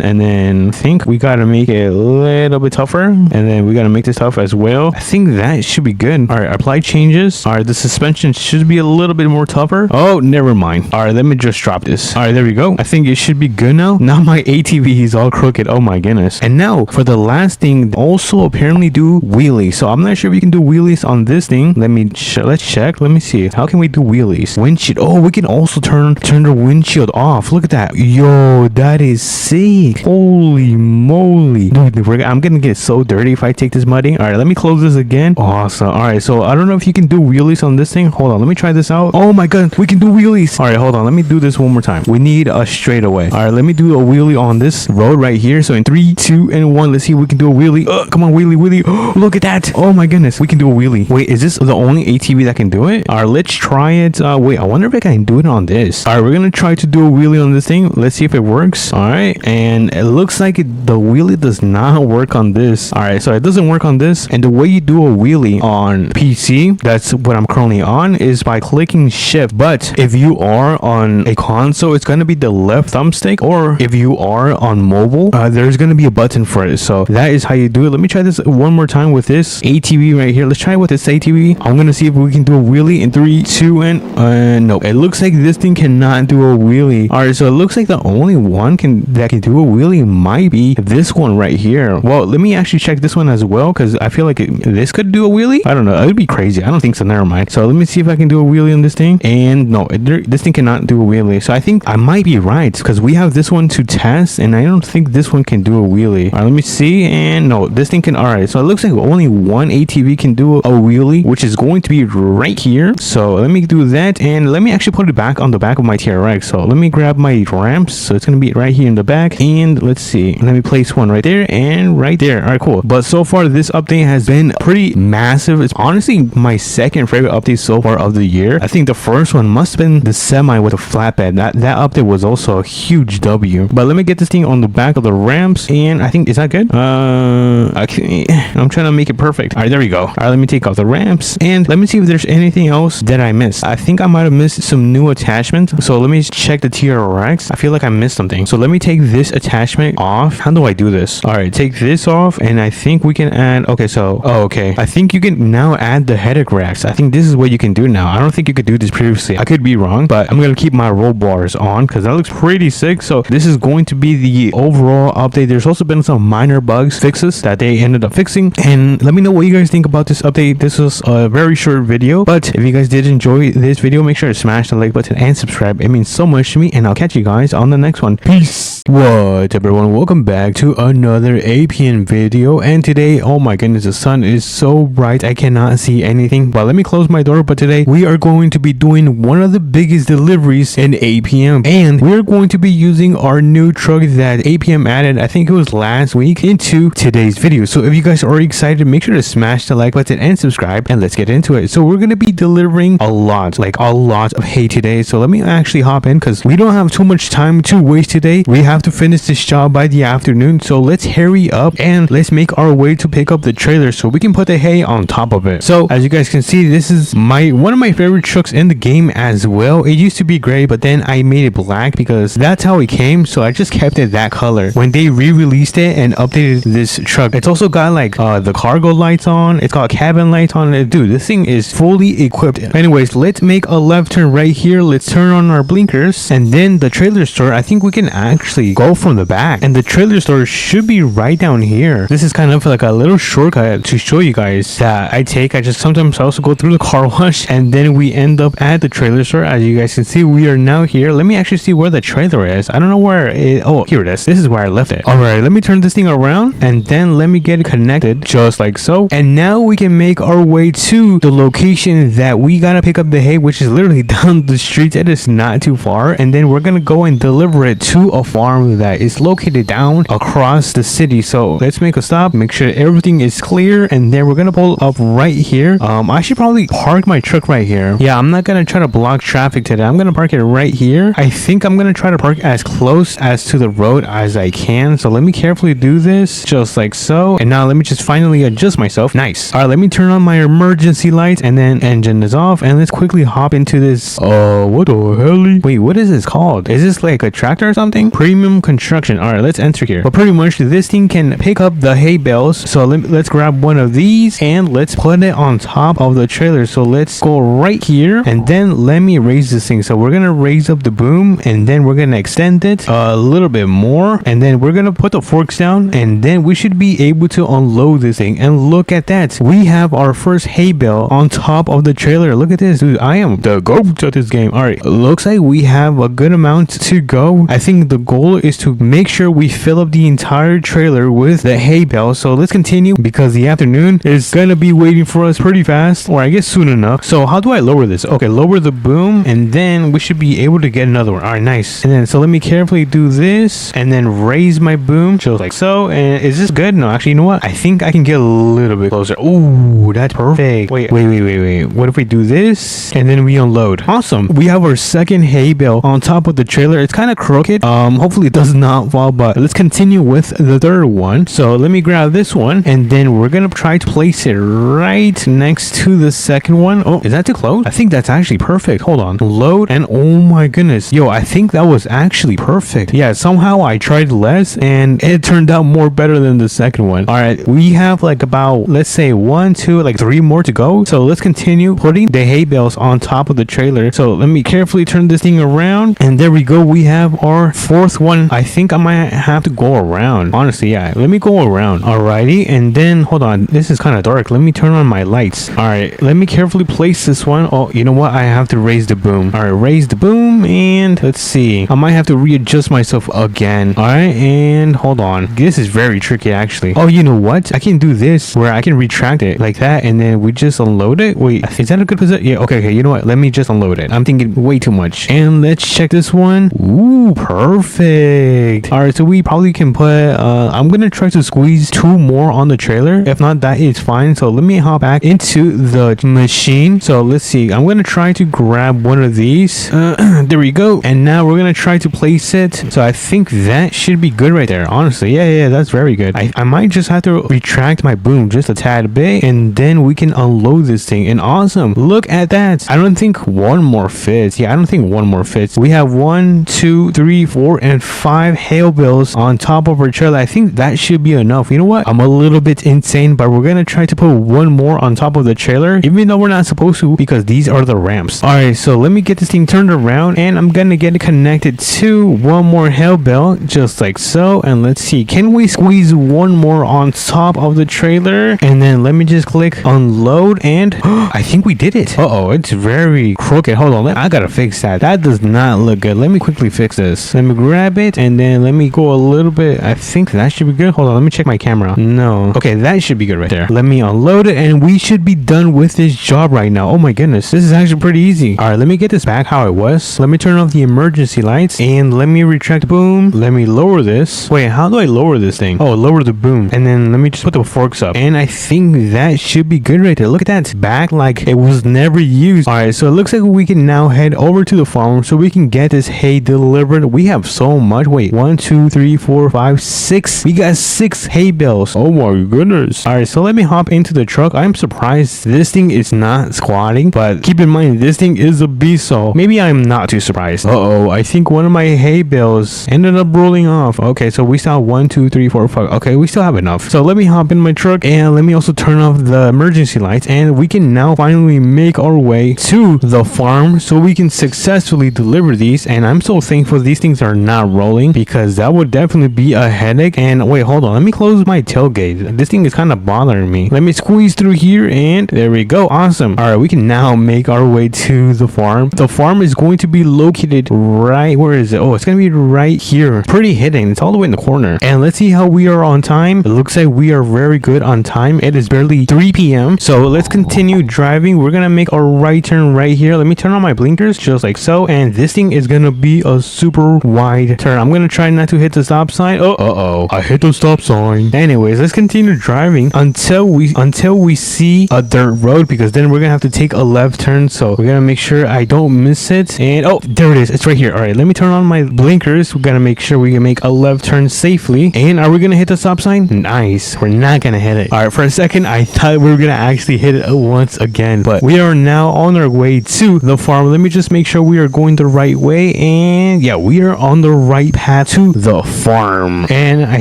and then I think we gotta make it a little bit tougher, and then we gotta make this tough as well. I think that should be good. All right, apply changes. All right, the suspension should be a little bit more tougher. Oh, never mind. All right, let me just drop this. All right, there we go. I think it should be good now. Now my ATV is all crooked. Oh my goodness. And now for the last thing, also apparently do wheelies. So I'm not sure if you can do wheelies on this thing. Let's check. Let me see. How can we do wheelies? Windshield. Oh, we can also turn the windshield off. Look at that. Yo, that is sick. Holy moly. Dude, I'm gonna get so dirty if I take this muddy. All right, let me close this again. Awesome. All right, so I don't know if you can do wheelies on this thing. Hold on, let me try this out. Oh my god, we can do wheelies. All right, hold on, let me do this one more time. We need a straightaway. All right, let me do a wheelie on this road right here. So in 3, 2, and 1, let's see if we can do a wheelie. Come on, wheelie. Look at that. Oh my goodness, we can do a wheelie. Wait, is this the only ATV that can do it? All right, let's try it. Wait, I wonder if I can do it on this. All right, we're gonna try to do a wheelie on this thing. Let's see if it works. All right, and it looks like the wheelie does not work on this. All right, so it doesn't work on this. And the way you do a wheelie on PC, that's what I'm currently on, is by clicking shift. But if you are on a console, it's gonna be the left thumbstick, or if you are on mobile, there's gonna be a button for it. So that is how you do it. Let me try this one more time with this ATV right here. Let's try it with this ATV. I'm gonna see if we can do a wheelie in 3, 2, and no, it looks like this thing cannot do a wheelie. All right, so it looks like the only one that can do a wheelie might be this one right here. Well, let me actually check this one as well, because I feel like this could do a wheelie. I don't know, it would be crazy. I don't think so. Never mind. So let me see if I can do a wheelie on this thing. And no, this thing cannot do a wheelie. So I think I might be right, because we have this one to test, and I don't think this one can do a wheelie. All right, let me see. And no, this thing can. All right, so it looks like only one ATV can do a wheelie, which is going to be right here. So let me do that, and let me actually put it back on the back of my TRX. So let me grab my ramps. So it's gonna be right here in the back, and let's see. Let me place one right there and right there. All right, cool. But so far this update has been pretty massive. It's honestly my second favorite update so far of the year. I think the first one must have been the semi with a flatbed. That update was also a huge W. But let me get this thing on the back of the ramps, and I think, is that good? I'm trying to make it perfect. All right, there we go. All right, let me take off the ramps, and let me see if there's anything else that I missed. I think I might have missed some new attachments. So let me check the TRX. I feel like I missed something. So let me take this attachment off. How do I do this? All right, take this off, and I think we can add, okay, so, okay. I think you can now add the headache racks. I think this is what you can do now. I don't think you could do this previously. I could be wrong, but I'm gonna keep my roll bars on, because that looks pretty sick. So this is going to be the overall update. There's also been some minor bugs fixes that they ended up fixing, and let me know what you guys think about this update. This was a very short video, but if you guys did enjoy this video, make sure to smash the like button and subscribe. It means so much to me, and I'll catch you guys on the next one. Peace. What up, everyone? Welcome back to another APM video, and today, oh my goodness, the sun is so bright I cannot see anything, but let me close my door. But today we are going to be doing one of the biggest deliveries in APM, and we're going to be using our new truck that APM added, I think it was last week, into today's video. So if you guys are excited, make sure to smash the like button and subscribe, and let's get into it. So we're going to be delivering a lot of hay today. So let me actually hop in because we don't have too much time to waste today. We have to finish this job by the afternoon, so let's hurry up and let's make our way to pick up the trailer so we can put the hay on top of it. So as you guys can see, this is one of my favorite trucks in the game as well. It used to be gray, but then I made it black because that's how it came, so I just kept it that color. When they re-released it and updated this truck, it's also got like the cargo lights on, it's got cabin lights on it. Dude, this thing is fully equipped. Anyways, let's make a left turn right here. Let's turn on our blinkers, and then the trailer store, I think we can actually go from the back, and the trailer store should be right down here. This is kind of like a little shortcut to show you guys that I take. I just sometimes also go through the car wash, and then we end up at the trailer store. As you guys can see, we are now here. Let me actually see where the trailer is. I don't know where it, oh, here it is. This is where I left it. All right, let me turn this thing around, and then let me get it connected just like so, and now we can make our way to the location that we gotta pick up the hay, which is literally down the street. It is not too far, and then we're gonna go and deliver it to a farm that is located down across the city. So let's make a stop, make sure everything is clear, and then we're gonna pull up right here. I should probably park my truck right here. Yeah, I'm not gonna try to block traffic today. I'm gonna park it right here. I think I'm gonna try to park as close as to the road as I can. So let me carefully do this just like so, and now let me just finally adjust myself. Nice. All right, let me turn on my emergency lights, and then engine is off, and let's quickly hop into this. What the hell? Wait, what is this called? Is this like a tractor or something? Premium construction. All right, let's enter here. But pretty much this thing can pick up the hay bales. So let's grab one of these and let's put it on top of the trailer. So let's go right here, and then let me raise this thing. So we're gonna raise up the boom, and then we're gonna extend it a little bit more, and then we're gonna put the forks down, and then we should be able to unload this thing. And look at that, we have our first hay bale on top of the trailer. Look at this, dude. I am the GOAT at this game. All right, looks like we have a good amount to go. I think the goal is to make sure we fill up the entire trailer with the hay bale. So let's continue because the afternoon is gonna be waiting for us pretty fast, or I guess soon enough. So how do I lower this? Okay, lower the boom, and then we should be able to get another one. All right, nice. And then so let me carefully do this, and then raise my boom just like so. And is this good? No, actually, you know what? I think I can get a little bit closer. Ooh, that's perfect. Wait. What if we do this and then we unload? Awesome. We have our second hay bale on top of the trailer. It's kind of crooked. Hopefully it does not fall, but let's continue with the third one. So let me grab this one, and then we're gonna try to place it right next to the second one. Oh, is that too close? I think that's actually perfect. Hold on. Load, and oh my goodness. Yo, I think that was actually perfect. Yeah, somehow I tried less and it turned out more better than the second one. All right, we have like about, let's say 1, 2, like 3 more to go. So let's continue putting the hay bales on top of the trailer. So let me carefully turn this thing around, and there we go. We have our fourth one. I think I might have to go around. Honestly, yeah. Let me go around. Alrighty, and then hold on. This is kind of dark. Let me turn on my lights. All right, let me carefully place this one. Oh, you know what? I have to raise the boom. All right, raise the boom, and let's see. I might have to readjust myself again. All right, and hold on. This is very tricky, actually. Oh, you know what? I can do this where I can retract it like that, and then we just unload it. Wait, is that a good position? Yeah. Okay. You know what? Let me just unload it. I'm thinking way too much. And let's check this one. Ooh, perfect. All right, so we probably can put. I'm gonna try to squeeze 2 more on the trailer. If not, that is fine. So let me hop back into the machine. So let's see. I'm gonna try to grab one of these. There we go. And now we're gonna try to place it. So I think that should be good right there. Honestly, yeah, that's very good. I might just have to retract my boom just a tad bit, and then we can unload this thing. And awesome. Look at that. I don't think one more fits. Yeah, I don't think one more fits. We have 1, 2, 3, 4, and 5 hail bales on top of our trailer. I think that should be enough. You know what? I'm a little bit insane, but we're gonna try to put one more on top of the trailer, even though we're not supposed to, because these are the ramps. All right, so let me get this thing turned around, and I'm gonna get it connected to one more hail bale, just like so. And let's see, can we squeeze one more on top of the trailer? And then let me just click unload, and I think we did it. Uh-oh, it's very crooked. Hold on, I gotta fix that. That does not look good. Let me quickly fix this. Let me grab it, and then let me go a little bit. I think that should be good. Hold on, let me check my camera. No. Okay, that should be good right there. Let me unload it, and we should be done with this job right now. Oh my goodness, this is actually pretty easy. All right, let me get this back how it was. Let me turn off the emergency lights, and let me retract boom. Let me lower this. Wait, how do I lower this thing? Oh, lower the boom, and then let me just put the forks up, and I think that should be good right there. Look at that, it's back like it was never used. All right, so it looks like we can now head over to the farm so we can get this hay delivered. We have so much. Wait, 1 2 3 4 5 6. We got 6 hay bales. Oh my goodness. All right, so let me hop into the truck. I'm surprised this thing is not squatting, but keep in mind this thing is a beast, so maybe I'm not too surprised. Uh-oh, I think one of my hay bales ended up rolling off. Okay, so we still have 1 2 3 4 5. Okay, we still have enough. So let me hop in my truck, and let me also turn off the emergency lights, and we can now finally make our way to the farm so we can successfully deliver these. And I'm so thankful these things are not rolling, because that would definitely be a headache. And wait, hold on, let me close my tailgate. This thing is kind of bothering me. Let me squeeze through here, and there we go. Awesome. All right, we can now make our way to the farm. The farm is going to be located right, where is it? Oh, it's gonna be right here. Pretty hidden. It's all the way in the corner. And let's see how we are on time. It looks like we are very good on time. It is barely 3 p.m. So let's continue driving. We're gonna make a right turn right here. Let me turn on my blinkers just like so, and this thing is gonna be a super wide turn. I'm gonna try not to hit the stop sign. Oh, I hit the stop sign. Anyways, let's continue driving until we see a dirt road, because then we're gonna have to take a left turn. So we're gonna make sure I don't miss it. And oh, there it is. It's right here. All right, let me turn on my blinkers. We're gonna make sure we can make a left turn safely. And are we gonna hit the stop sign? Nice. We're not gonna hit it. All right, for a second I thought we were gonna actually hit it once again, but we are now on our way to the farm. Let me just make sure we are going the right way, and yeah, we are on the right path to the farm. And I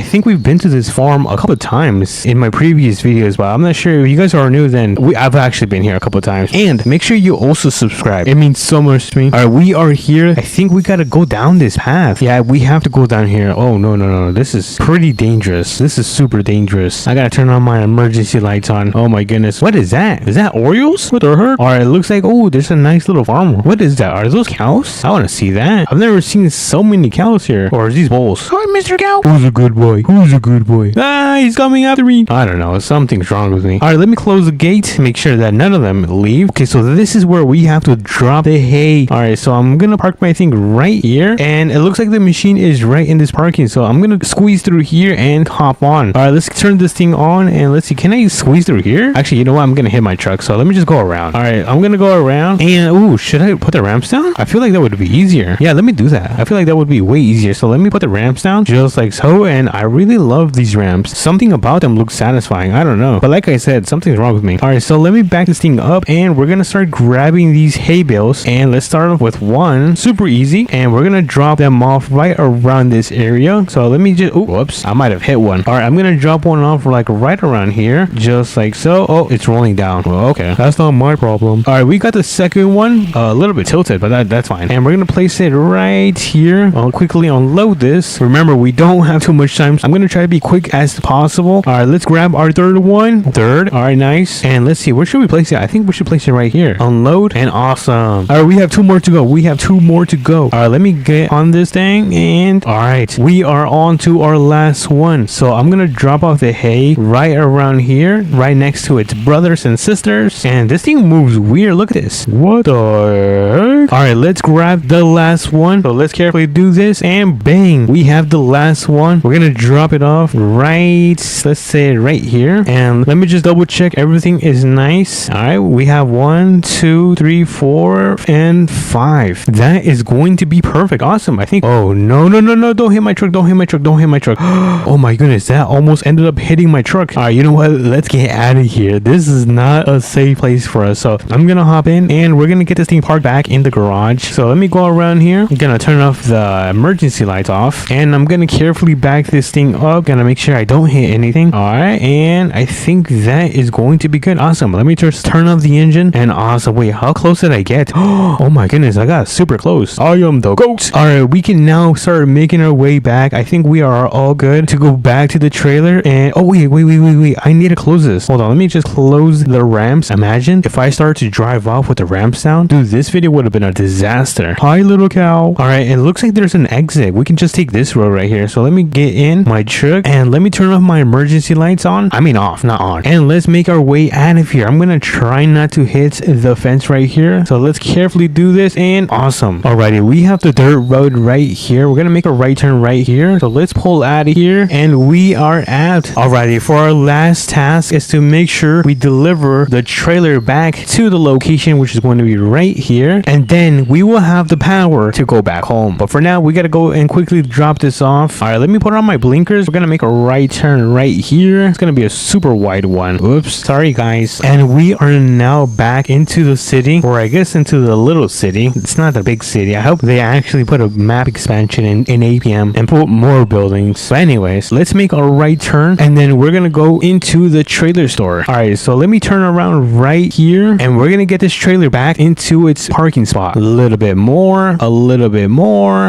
think we've been to this farm a couple of times in my previous videos, but I'm not sure if you guys are new. Then I've actually been here a couple of times. And make sure you also subscribe. It means so much to me. All right, we are here. I think we gotta go down this path. Yeah, we have to go down here. Oh no, this is pretty dangerous. This is super dangerous. I gotta turn on my emergency lights on. Oh my goodness, what is that? Is that Orioles? What the heck? All right, it looks like, oh, there's a nice little farm. What is that? Are those cows? I want to see that. I've never seen so many cows here. Or is these bulls? Hi, Mr. Cow. Who's a good boy? Who's a good boy? Ah, he's coming after me. I don't know, something's wrong with me. All right, let me close the gate, make sure that none of them leave. Okay, so this is where we have to drop the hay. All right, so I'm gonna park my thing right here, and it looks like the machine is right in this parking, so I'm gonna squeeze through here and hop on. All right, let's turn this thing on, and let's see, can I squeeze through here? Actually, you know what, I'm gonna hit my truck, so let me just go around. All right, I'm gonna go around, and ooh, should I put the ramps down? I feel like that would be easier. Yeah, let me do that. I feel like that would be way easier. So let me put the ramps down just like so, and I really love these ramps. Something about them looks satisfying. I don't know, but like I said, something's wrong with me. All right, so let me back this thing up, and we're gonna start grabbing these hay bales, and let's start off with one. Super easy, and we're gonna drop them off right around this area. So let me just, oh, whoops, I might have hit one. All right, I'm gonna drop one off like right around here, just like so. Oh, it's rolling down. Well, okay, that's not my problem. All right, we got the second one, a little bit tilted, but that's fine. And we're gonna place it right here. I'll quickly unload this. Remember, we don't have too much time, so I'm gonna try to be quick as possible. All right, let's grab our third one. Third. All right, nice. And let's see, where should we place it? I think we should place it right here. Unload, and awesome. All right, we have 2 more to go. We have 2 more to go. All right, let me get on this thing, and all right, we are on to our last one. So I'm gonna drop off the hay right around here, right next to its brothers and sisters. And this thing moves weird. Look at this. What the heck? All right, let's grab the last one. So let's carefully do this, and bang, we have the last one. We're gonna drop it off right, let's say right here, and let me just double check everything is nice. All right, we have 1 2 3 4 and 5. That is going to be perfect. Awesome. I think, oh no, don't hit my truck, don't hit my truck, don't hit my truck. Oh my goodness, that almost ended up hitting my truck. All right, you know what, let's get out of here. This is not a safe place for us. So I'm gonna hop in, and we're gonna get this thing parked back in the garage. So let me go around here. I'm gonna turn off the emergency lights off, and I'm gonna carefully back this thing up. Gonna make sure I don't hit anything. All right, and I think that is going to be good. Awesome. Let me just turn off the engine, and awesome. Wait, how close did I get? Oh my goodness, I got super close. I am the goat. All right, we can now start making our way back. I think we are all good to go back to the trailer. And oh wait, I need to close this. Hold on, let me just close the ramps. Imagine if I start to drive off with the ramps down. Dude, this video would have been a disaster. Hi, little cow. All right, it looks like there's an exit. We can just take this road right here. So let me get in my truck, and let me turn off my emergency lights on. I mean off, not on. And let's make our way out of here. I'm gonna try not to hit the fence right here. So let's carefully do this, and awesome. Alrighty, we have the dirt road right here. We're gonna make a right turn right here. So let's pull out of here, and we are out. Alrighty, for our last task is to make sure we deliver the trailer back to the location, which is going to be right here, and then we will have the power to go back home. But for now, we gotta go and quickly drop this off. All right, let me put on my blinkers. We're gonna make a right turn right here. It's gonna be a super wide one. Oops, sorry guys. And we are now back into the city, or I guess into the little city. It's not a big city. I hope they actually put a map expansion in APM and put more buildings. But anyways, let's make a right turn, and then we're gonna go into the trailer store. All right, so let me turn around right here, and we're gonna get this trailer back into its parking spot. A little bit more,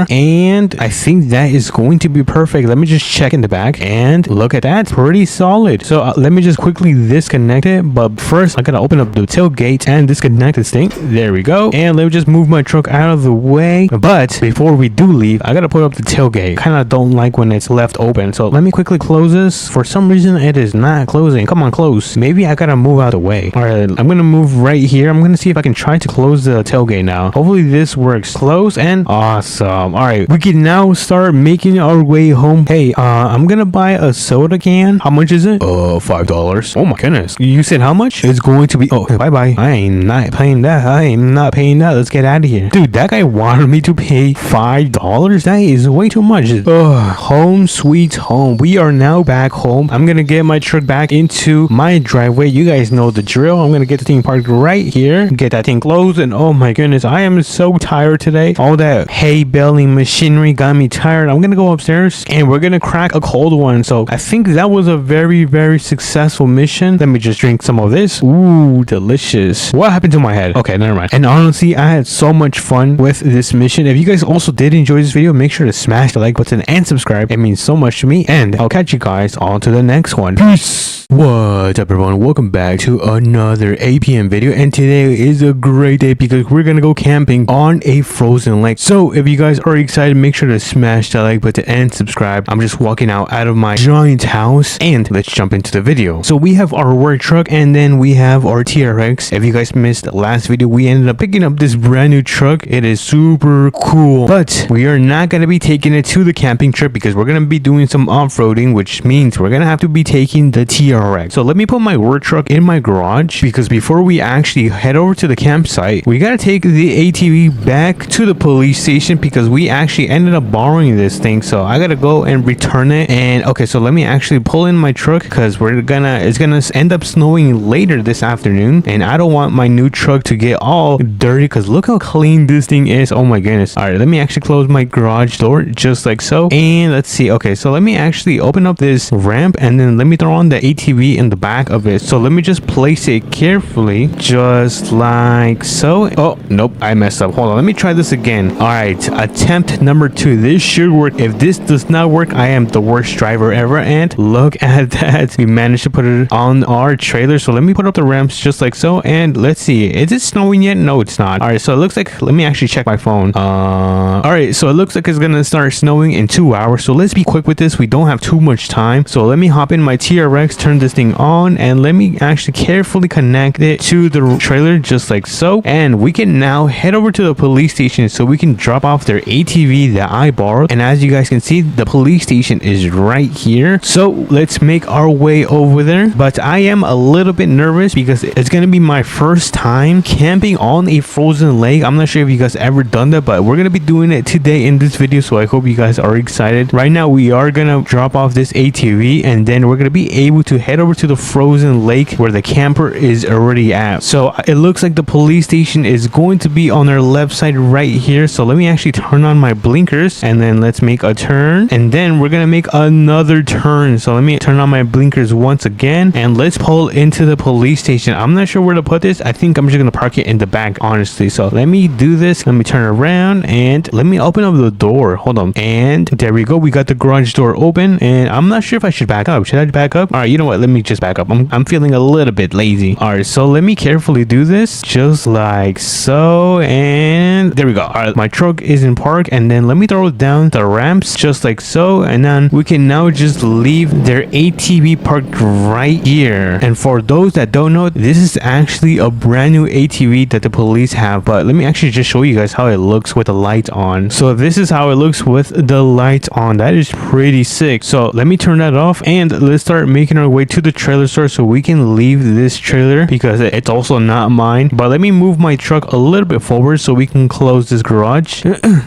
and I think that is going to be perfect. Let me just check in the back, and look at that, pretty solid. So let me just quickly disconnect it, but first I gotta open up the tailgate and disconnect this thing. There we go. And let me just move my truck out of the way. But before we do leave, I gotta put up the tailgate. Kind of don't like when it's left open, so let me quickly close this. For some reason it is not closing. Come on, close. Maybe I gotta move out of the way. All right, I'm gonna move right here. I'm gonna see if I can try to close the tailgate now. Hopefully this works. Close, and awesome. All right, we can now start making our way home. Hey, I'm gonna buy a soda can. How much is it? $5. Oh my goodness. You said how much? It's going to be, oh, bye bye. I am not paying that. Let's get out of here. Dude, that guy wanted me to pay $5. That is way too much. Home sweet home. We are now back home. I'm gonna get my truck back into my driveway. You guys know the drill. I'm gonna get the thing parked right here, get that thing closed, and oh my goodness, I am so tired today. All that hay baling machinery got me tired. I'm gonna go upstairs, and we're gonna crack a cold one. So I think that was a very successful mission. Let me just drink some of this. Ooh, delicious. What happened to my head? Okay, never mind. And honestly, I had so much fun with this mission. If you guys also did enjoy this video, make sure to smash the like button and subscribe. It means so much to me, and I'll catch you guys on to the next one. Peace. What's up, everyone? Welcome back to another APM video, and today is a great day because we're gonna go camping on a frozen lake. So if you guys are excited, make sure to smash that like button and subscribe. I'm just walking out of my giant house, and let's jump into the video. So we have our work truck, and then we have our TRX. If you guys missed the last video, we ended up picking up this brand new truck. It is super cool, but we are not gonna be taking it to the camping trip because we're gonna be doing some off-roading, which means we're gonna have to be taking the TRX. So let me put my work truck in my garage, because before we actually head over to the campsite, we gotta take the ATV back to the police station because we actually ended up borrowing this thing. So I gotta go and return it. And okay, so let me actually pull in my truck because it's gonna end up snowing later this afternoon, and I don't want my new truck to get all dirty because look how clean this thing is. Oh my goodness. All right, let me actually close my garage door just like so, and let's see. Okay, so let me actually open up this ramp, and then let me throw on the ATV in the back of it. So let me just place it carefully just like so. Oh nope, I messed up. Hold on, let me try this again. All right, attempt number 2. This should work. If this does not work, I am the worst driver ever. And look at that, we managed to put it on our trailer. So let me put up the ramps just like so, and let's see, is it snowing yet? No, it's not. All right, so it looks like, let me actually check my phone. All right, so it looks like it's gonna start snowing in 2 hours, so let's be quick with this. We don't have too much time, so let me hop in my TRX, turn this thing on, and let me actually carefully connect it to the trailer just like so, and we can now head over to the police station so we can drop off their ATV that I borrowed. And as you guys can see, the police station is right here, so let's make our way over there. But I am a little bit nervous because it's gonna be my first time camping on a frozen lake. I'm not sure if you guys ever done that, but we're gonna be doing it today in this video, so I hope you guys are excited. Right now we are gonna drop off this ATV, and then we're gonna be able to head over to the frozen lake where the camper is already at. So it looks like the police station is going to be on our left side right here. So let me actually turn on my blinkers, and then let's make a turn, and then we're gonna make another turn. So let me turn on my blinkers once again, and let's pull into the police station. I'm not sure where to put this. I think I'm just gonna park it in the back, honestly. So let me do this. Let me turn around, and let me open up the door. Hold on, and there we go. We got the garage door open, and I'm not sure if I should back up. Should I back up? All right, you know what? Let me just back up. I'm feeling a little bit lazy. All right, so let me carefully do this, just like so, and there we go. All right, my truck is in park, and then let me throw down the ramps, just like so, and then we can now just leave their ATV parked right here. And for those that don't know, this is actually a brand new ATV that the police have, but let me actually just show you guys how it looks with the light on. So this is how it looks with the light on. That is pretty sick. So let me turn that off, and let's start making our way to the trailer store so we can leave this trailer because it's also not mine. But let me move my truck a little bit forward so we can close this garage.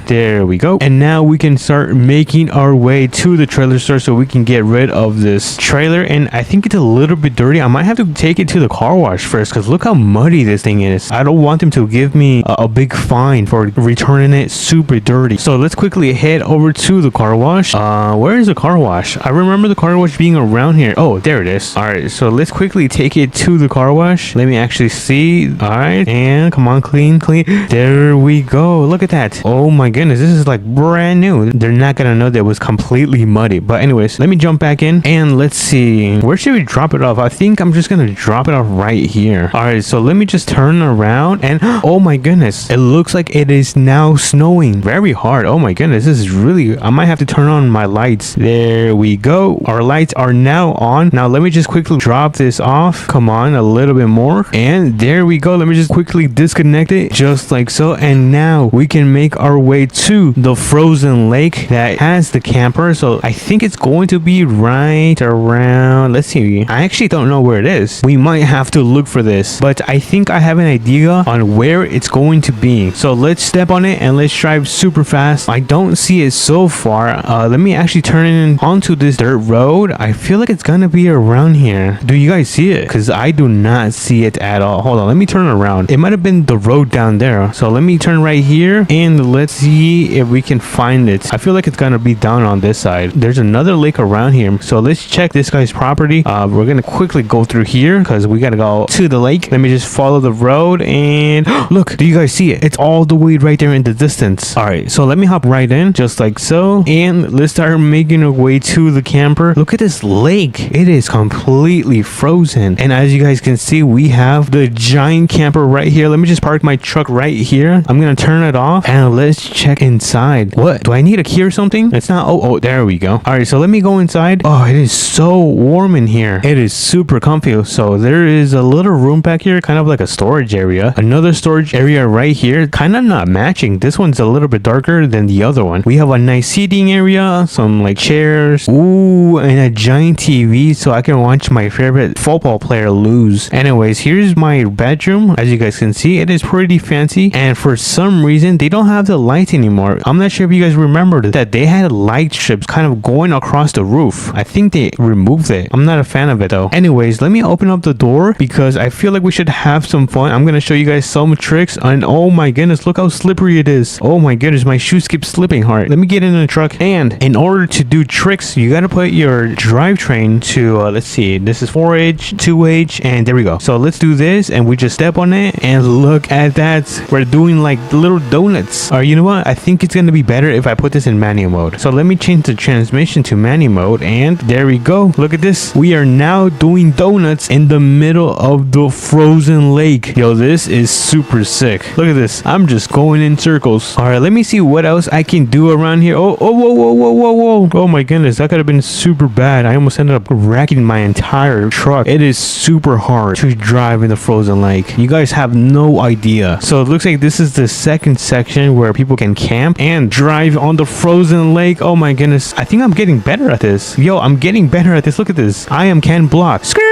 There we go. And now we can start making our way to the trailer store so we can get rid of this trailer. And I think it's a little bit dirty. I might have to take it to the car wash first because look how muddy this thing is. I don't want them to give me a big fine for returning it super dirty. So let's quickly head over to the car wash. Where is the car wash? I remember the car wash being around here. Oh, there it is. All right, so let's quickly take it to the car wash. Let me actually see. All right, and come on, clean. There we go. Look at that. Oh my goodness, this is like brand new. They're not gonna know that it was completely muddy. But anyways, let me jump back in, and let's see, where should we drop it off? I think I'm just gonna drop it off right here. All right, so let me just turn around, and oh my goodness, it looks like it is now snowing very hard. Oh my goodness, this is really, I might have to turn on my lights. There we go. Our lights are now on. Now let me just quickly drop this off. Come on, a little bit more, and there we go. Let me just quickly disconnect it, just like so, and now we can make our way to the frozen lake that has the camper. So I think it's going to be right around, let's see, I actually don't know where it is. We might have to look for this, but I think I have an idea on where it's going to be. So let's step on it and let's drive super fast. I don't see it so far. Let me actually turn in onto this dirt road. I feel like it's gonna be around here. Do you guys see it? Because I do not see it at all. Hold on, let me turn around. It might have been the road down there. So let me turn right here, and let's see if we can find it. I feel like it's gonna be down on this side. There's another lake around here, so let's check this guy's property. We're gonna quickly go through here because we gotta go to the lake. Let me just follow the road, and look, do you guys see it? It's all the way right there in the distance. All right, so let me hop right in, just like so, and let's start making our way to the camper. Look at this lake. It is completely frozen, and as you guys can see, we have the giant camper right here. Let me just park my truck right here. I'm gonna turn it off, and let's check inside. What, do I need a key or something? It's not. Oh, there we go. All right, so let me go inside. Oh, it is so warm in here. It is super comfy. So there is a little room back here, kind of like a storage area. Another storage area right here, kind of not matching. This one's a little bit darker than the other one. We have a nice seating area, some like chairs, ooh, and a giant TV so I can watch my favorite football player lose. Anyways, here's my bedroom. As you guys can see, it is pretty fancy, and for some reason they don't have the light anymore. I'm not sure if you guys remember that they had light strips kind of going across the roof. I think they removed it. I'm not a fan of it though. Anyways, let me open up the door because I feel like we should have some fun. I'm gonna show you guys some tricks, and oh my goodness, look how slippery it is. Oh my goodness, my shoes keep slipping hard. Let me get in the truck, and in order to do tricks, you gotta put your drivetrain to let's see, this is 4H, 2H, and there we go. So let's do this, and we just step on it, and look at that, we're doing like little donuts. Or you know what, I think it's gonna be better if I put this in manual mode. So let me change the transmission to manual mode, and there we go. Look at this, we are now doing donuts in the middle of the frozen lake. Yo, this is super sick. Look at this, I'm just going in circles. All right, let me see what else I can do around here. Whoa. Oh my goodness, that could have been super bad. I almost ended up wrecking my entire truck. It is super hard to drive in the frozen lake. You guys have no idea. So it looks like this is the second section where people can camp and drive on the frozen lake. Oh my goodness, I think I'm getting better at this. Yo, I'm getting better at this. Look at this, I am Ken Block. Skirt!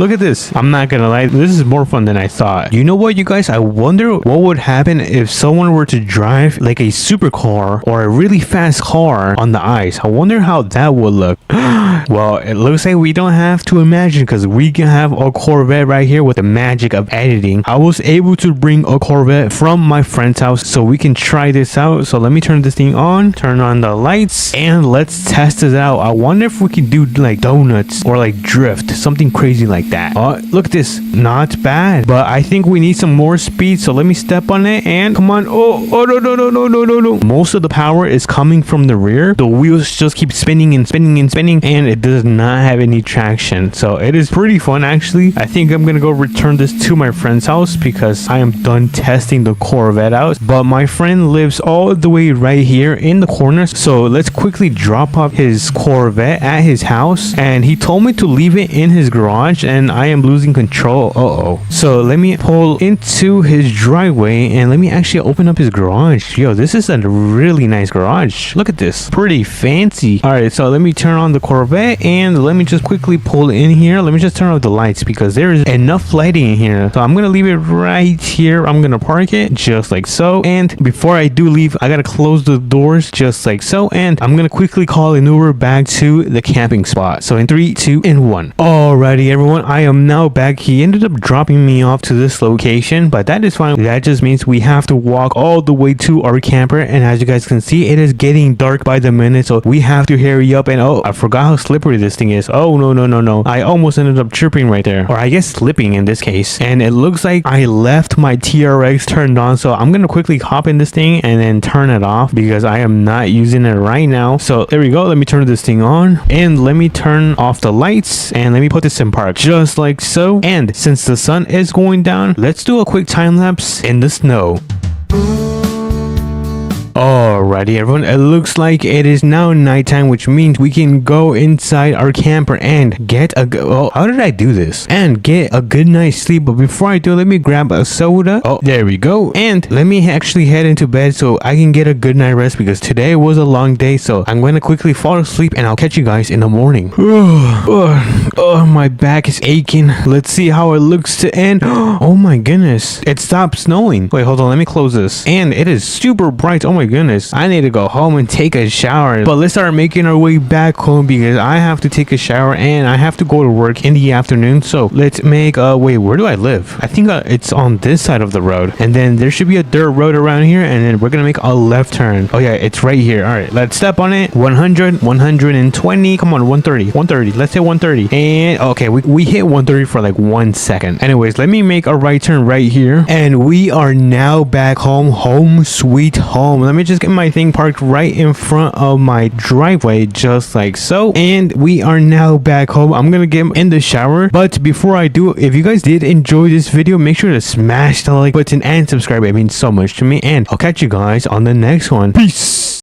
Look at this. I'm not gonna lie, this is more fun than I thought. You know what, you guys? I wonder what would happen if someone were to drive like a supercar or a really fast car on the ice. I wonder how that would look. Well, it looks like we don't have to imagine because we can have a Corvette right here with the magic of editing. I was able to bring a Corvette from my friend's house so we can try this out. So let me turn this thing on, turn on the lights, and let's test this out. I wonder if we can do like donuts or like drift, something crazy like that. Oh, look at this. Not bad, but I think we need some more speed. So let me step on it and come on. Oh, no. Most of the power is coming from the rear. The wheels just keep spinning and spinning and spinning, and it does not have any traction. So it is pretty fun actually. I think I'm gonna go return this to my friend's house because I am done testing the Corvette out. But my friend lives all the way right here in the corner, so let's quickly drop off his Corvette at his house, and he told me to leave it in his garage, and I am losing control. So let me pull into his driveway and let me actually open up his garage. Yo, this is a really nice garage. Look at this, pretty fancy. All right, so let me turn on the Corvette and let me just quickly pull in here. Let me just turn off the lights because there is enough lighting in here. So I'm gonna leave it right here. I'm gonna park it just like so, and before I do leave, I gotta close the doors just like so, and I'm gonna quickly call an Uber back to the camping spot. So in 3, 2, and 1. Alrighty everyone, I am now back. He ended up dropping me off to this location, but that is fine. That just means we have to walk all the way to our camper, and as you guys can see, it is getting dark by the minute, so we have to hurry up. And oh, I forgot how slippery this thing is. Oh no, I almost ended up tripping right there, or I guess slipping in this case, and it looks like I left my TRX turned on. So I'm gonna quickly hop in this thing and then turn it off because I am not using it right now. So there we go. Let me turn this thing on and let me turn off the lights and let me put this in park just like so. And since the sun is going down, let's do a quick time lapse in the snow. Alrighty everyone, it looks like it is now nighttime, which means we can go inside our camper and get how did I do this? And get a good night's sleep. But before I do, let me grab a soda. Oh, there we go. And let me actually head into bed so I can get a good night rest because today was a long day. So I'm going to quickly fall asleep and I'll catch you guys in the morning. Oh, my back is aching. Let's see how it looks to end. Oh my goodness, it stopped snowing. Wait, hold on, let me close this. And it is super bright. Oh my goodness, I need to go home and take a shower. But let's start making our way back home because I have to take a shower and I have to go to work in the afternoon. So let's make wait, where do I live? I think it's on this side of the road, and then there should be a dirt road around here, and then we're gonna make a left turn. Oh yeah, it's right here. All right, let's step on it. 100, 120, come on, 130. Let's hit 130. And okay, we hit 130 for like 1 second. Anyways, let me make a right turn right here, and we are now back home sweet home. Let me just get my thing parked right in front of my driveway just like so, and we are now back home. I'm gonna get in the shower, but before I do, if you guys did enjoy this video, make sure to smash the like button and subscribe. It means so much to me, and I'll catch you guys on the next one. Peace.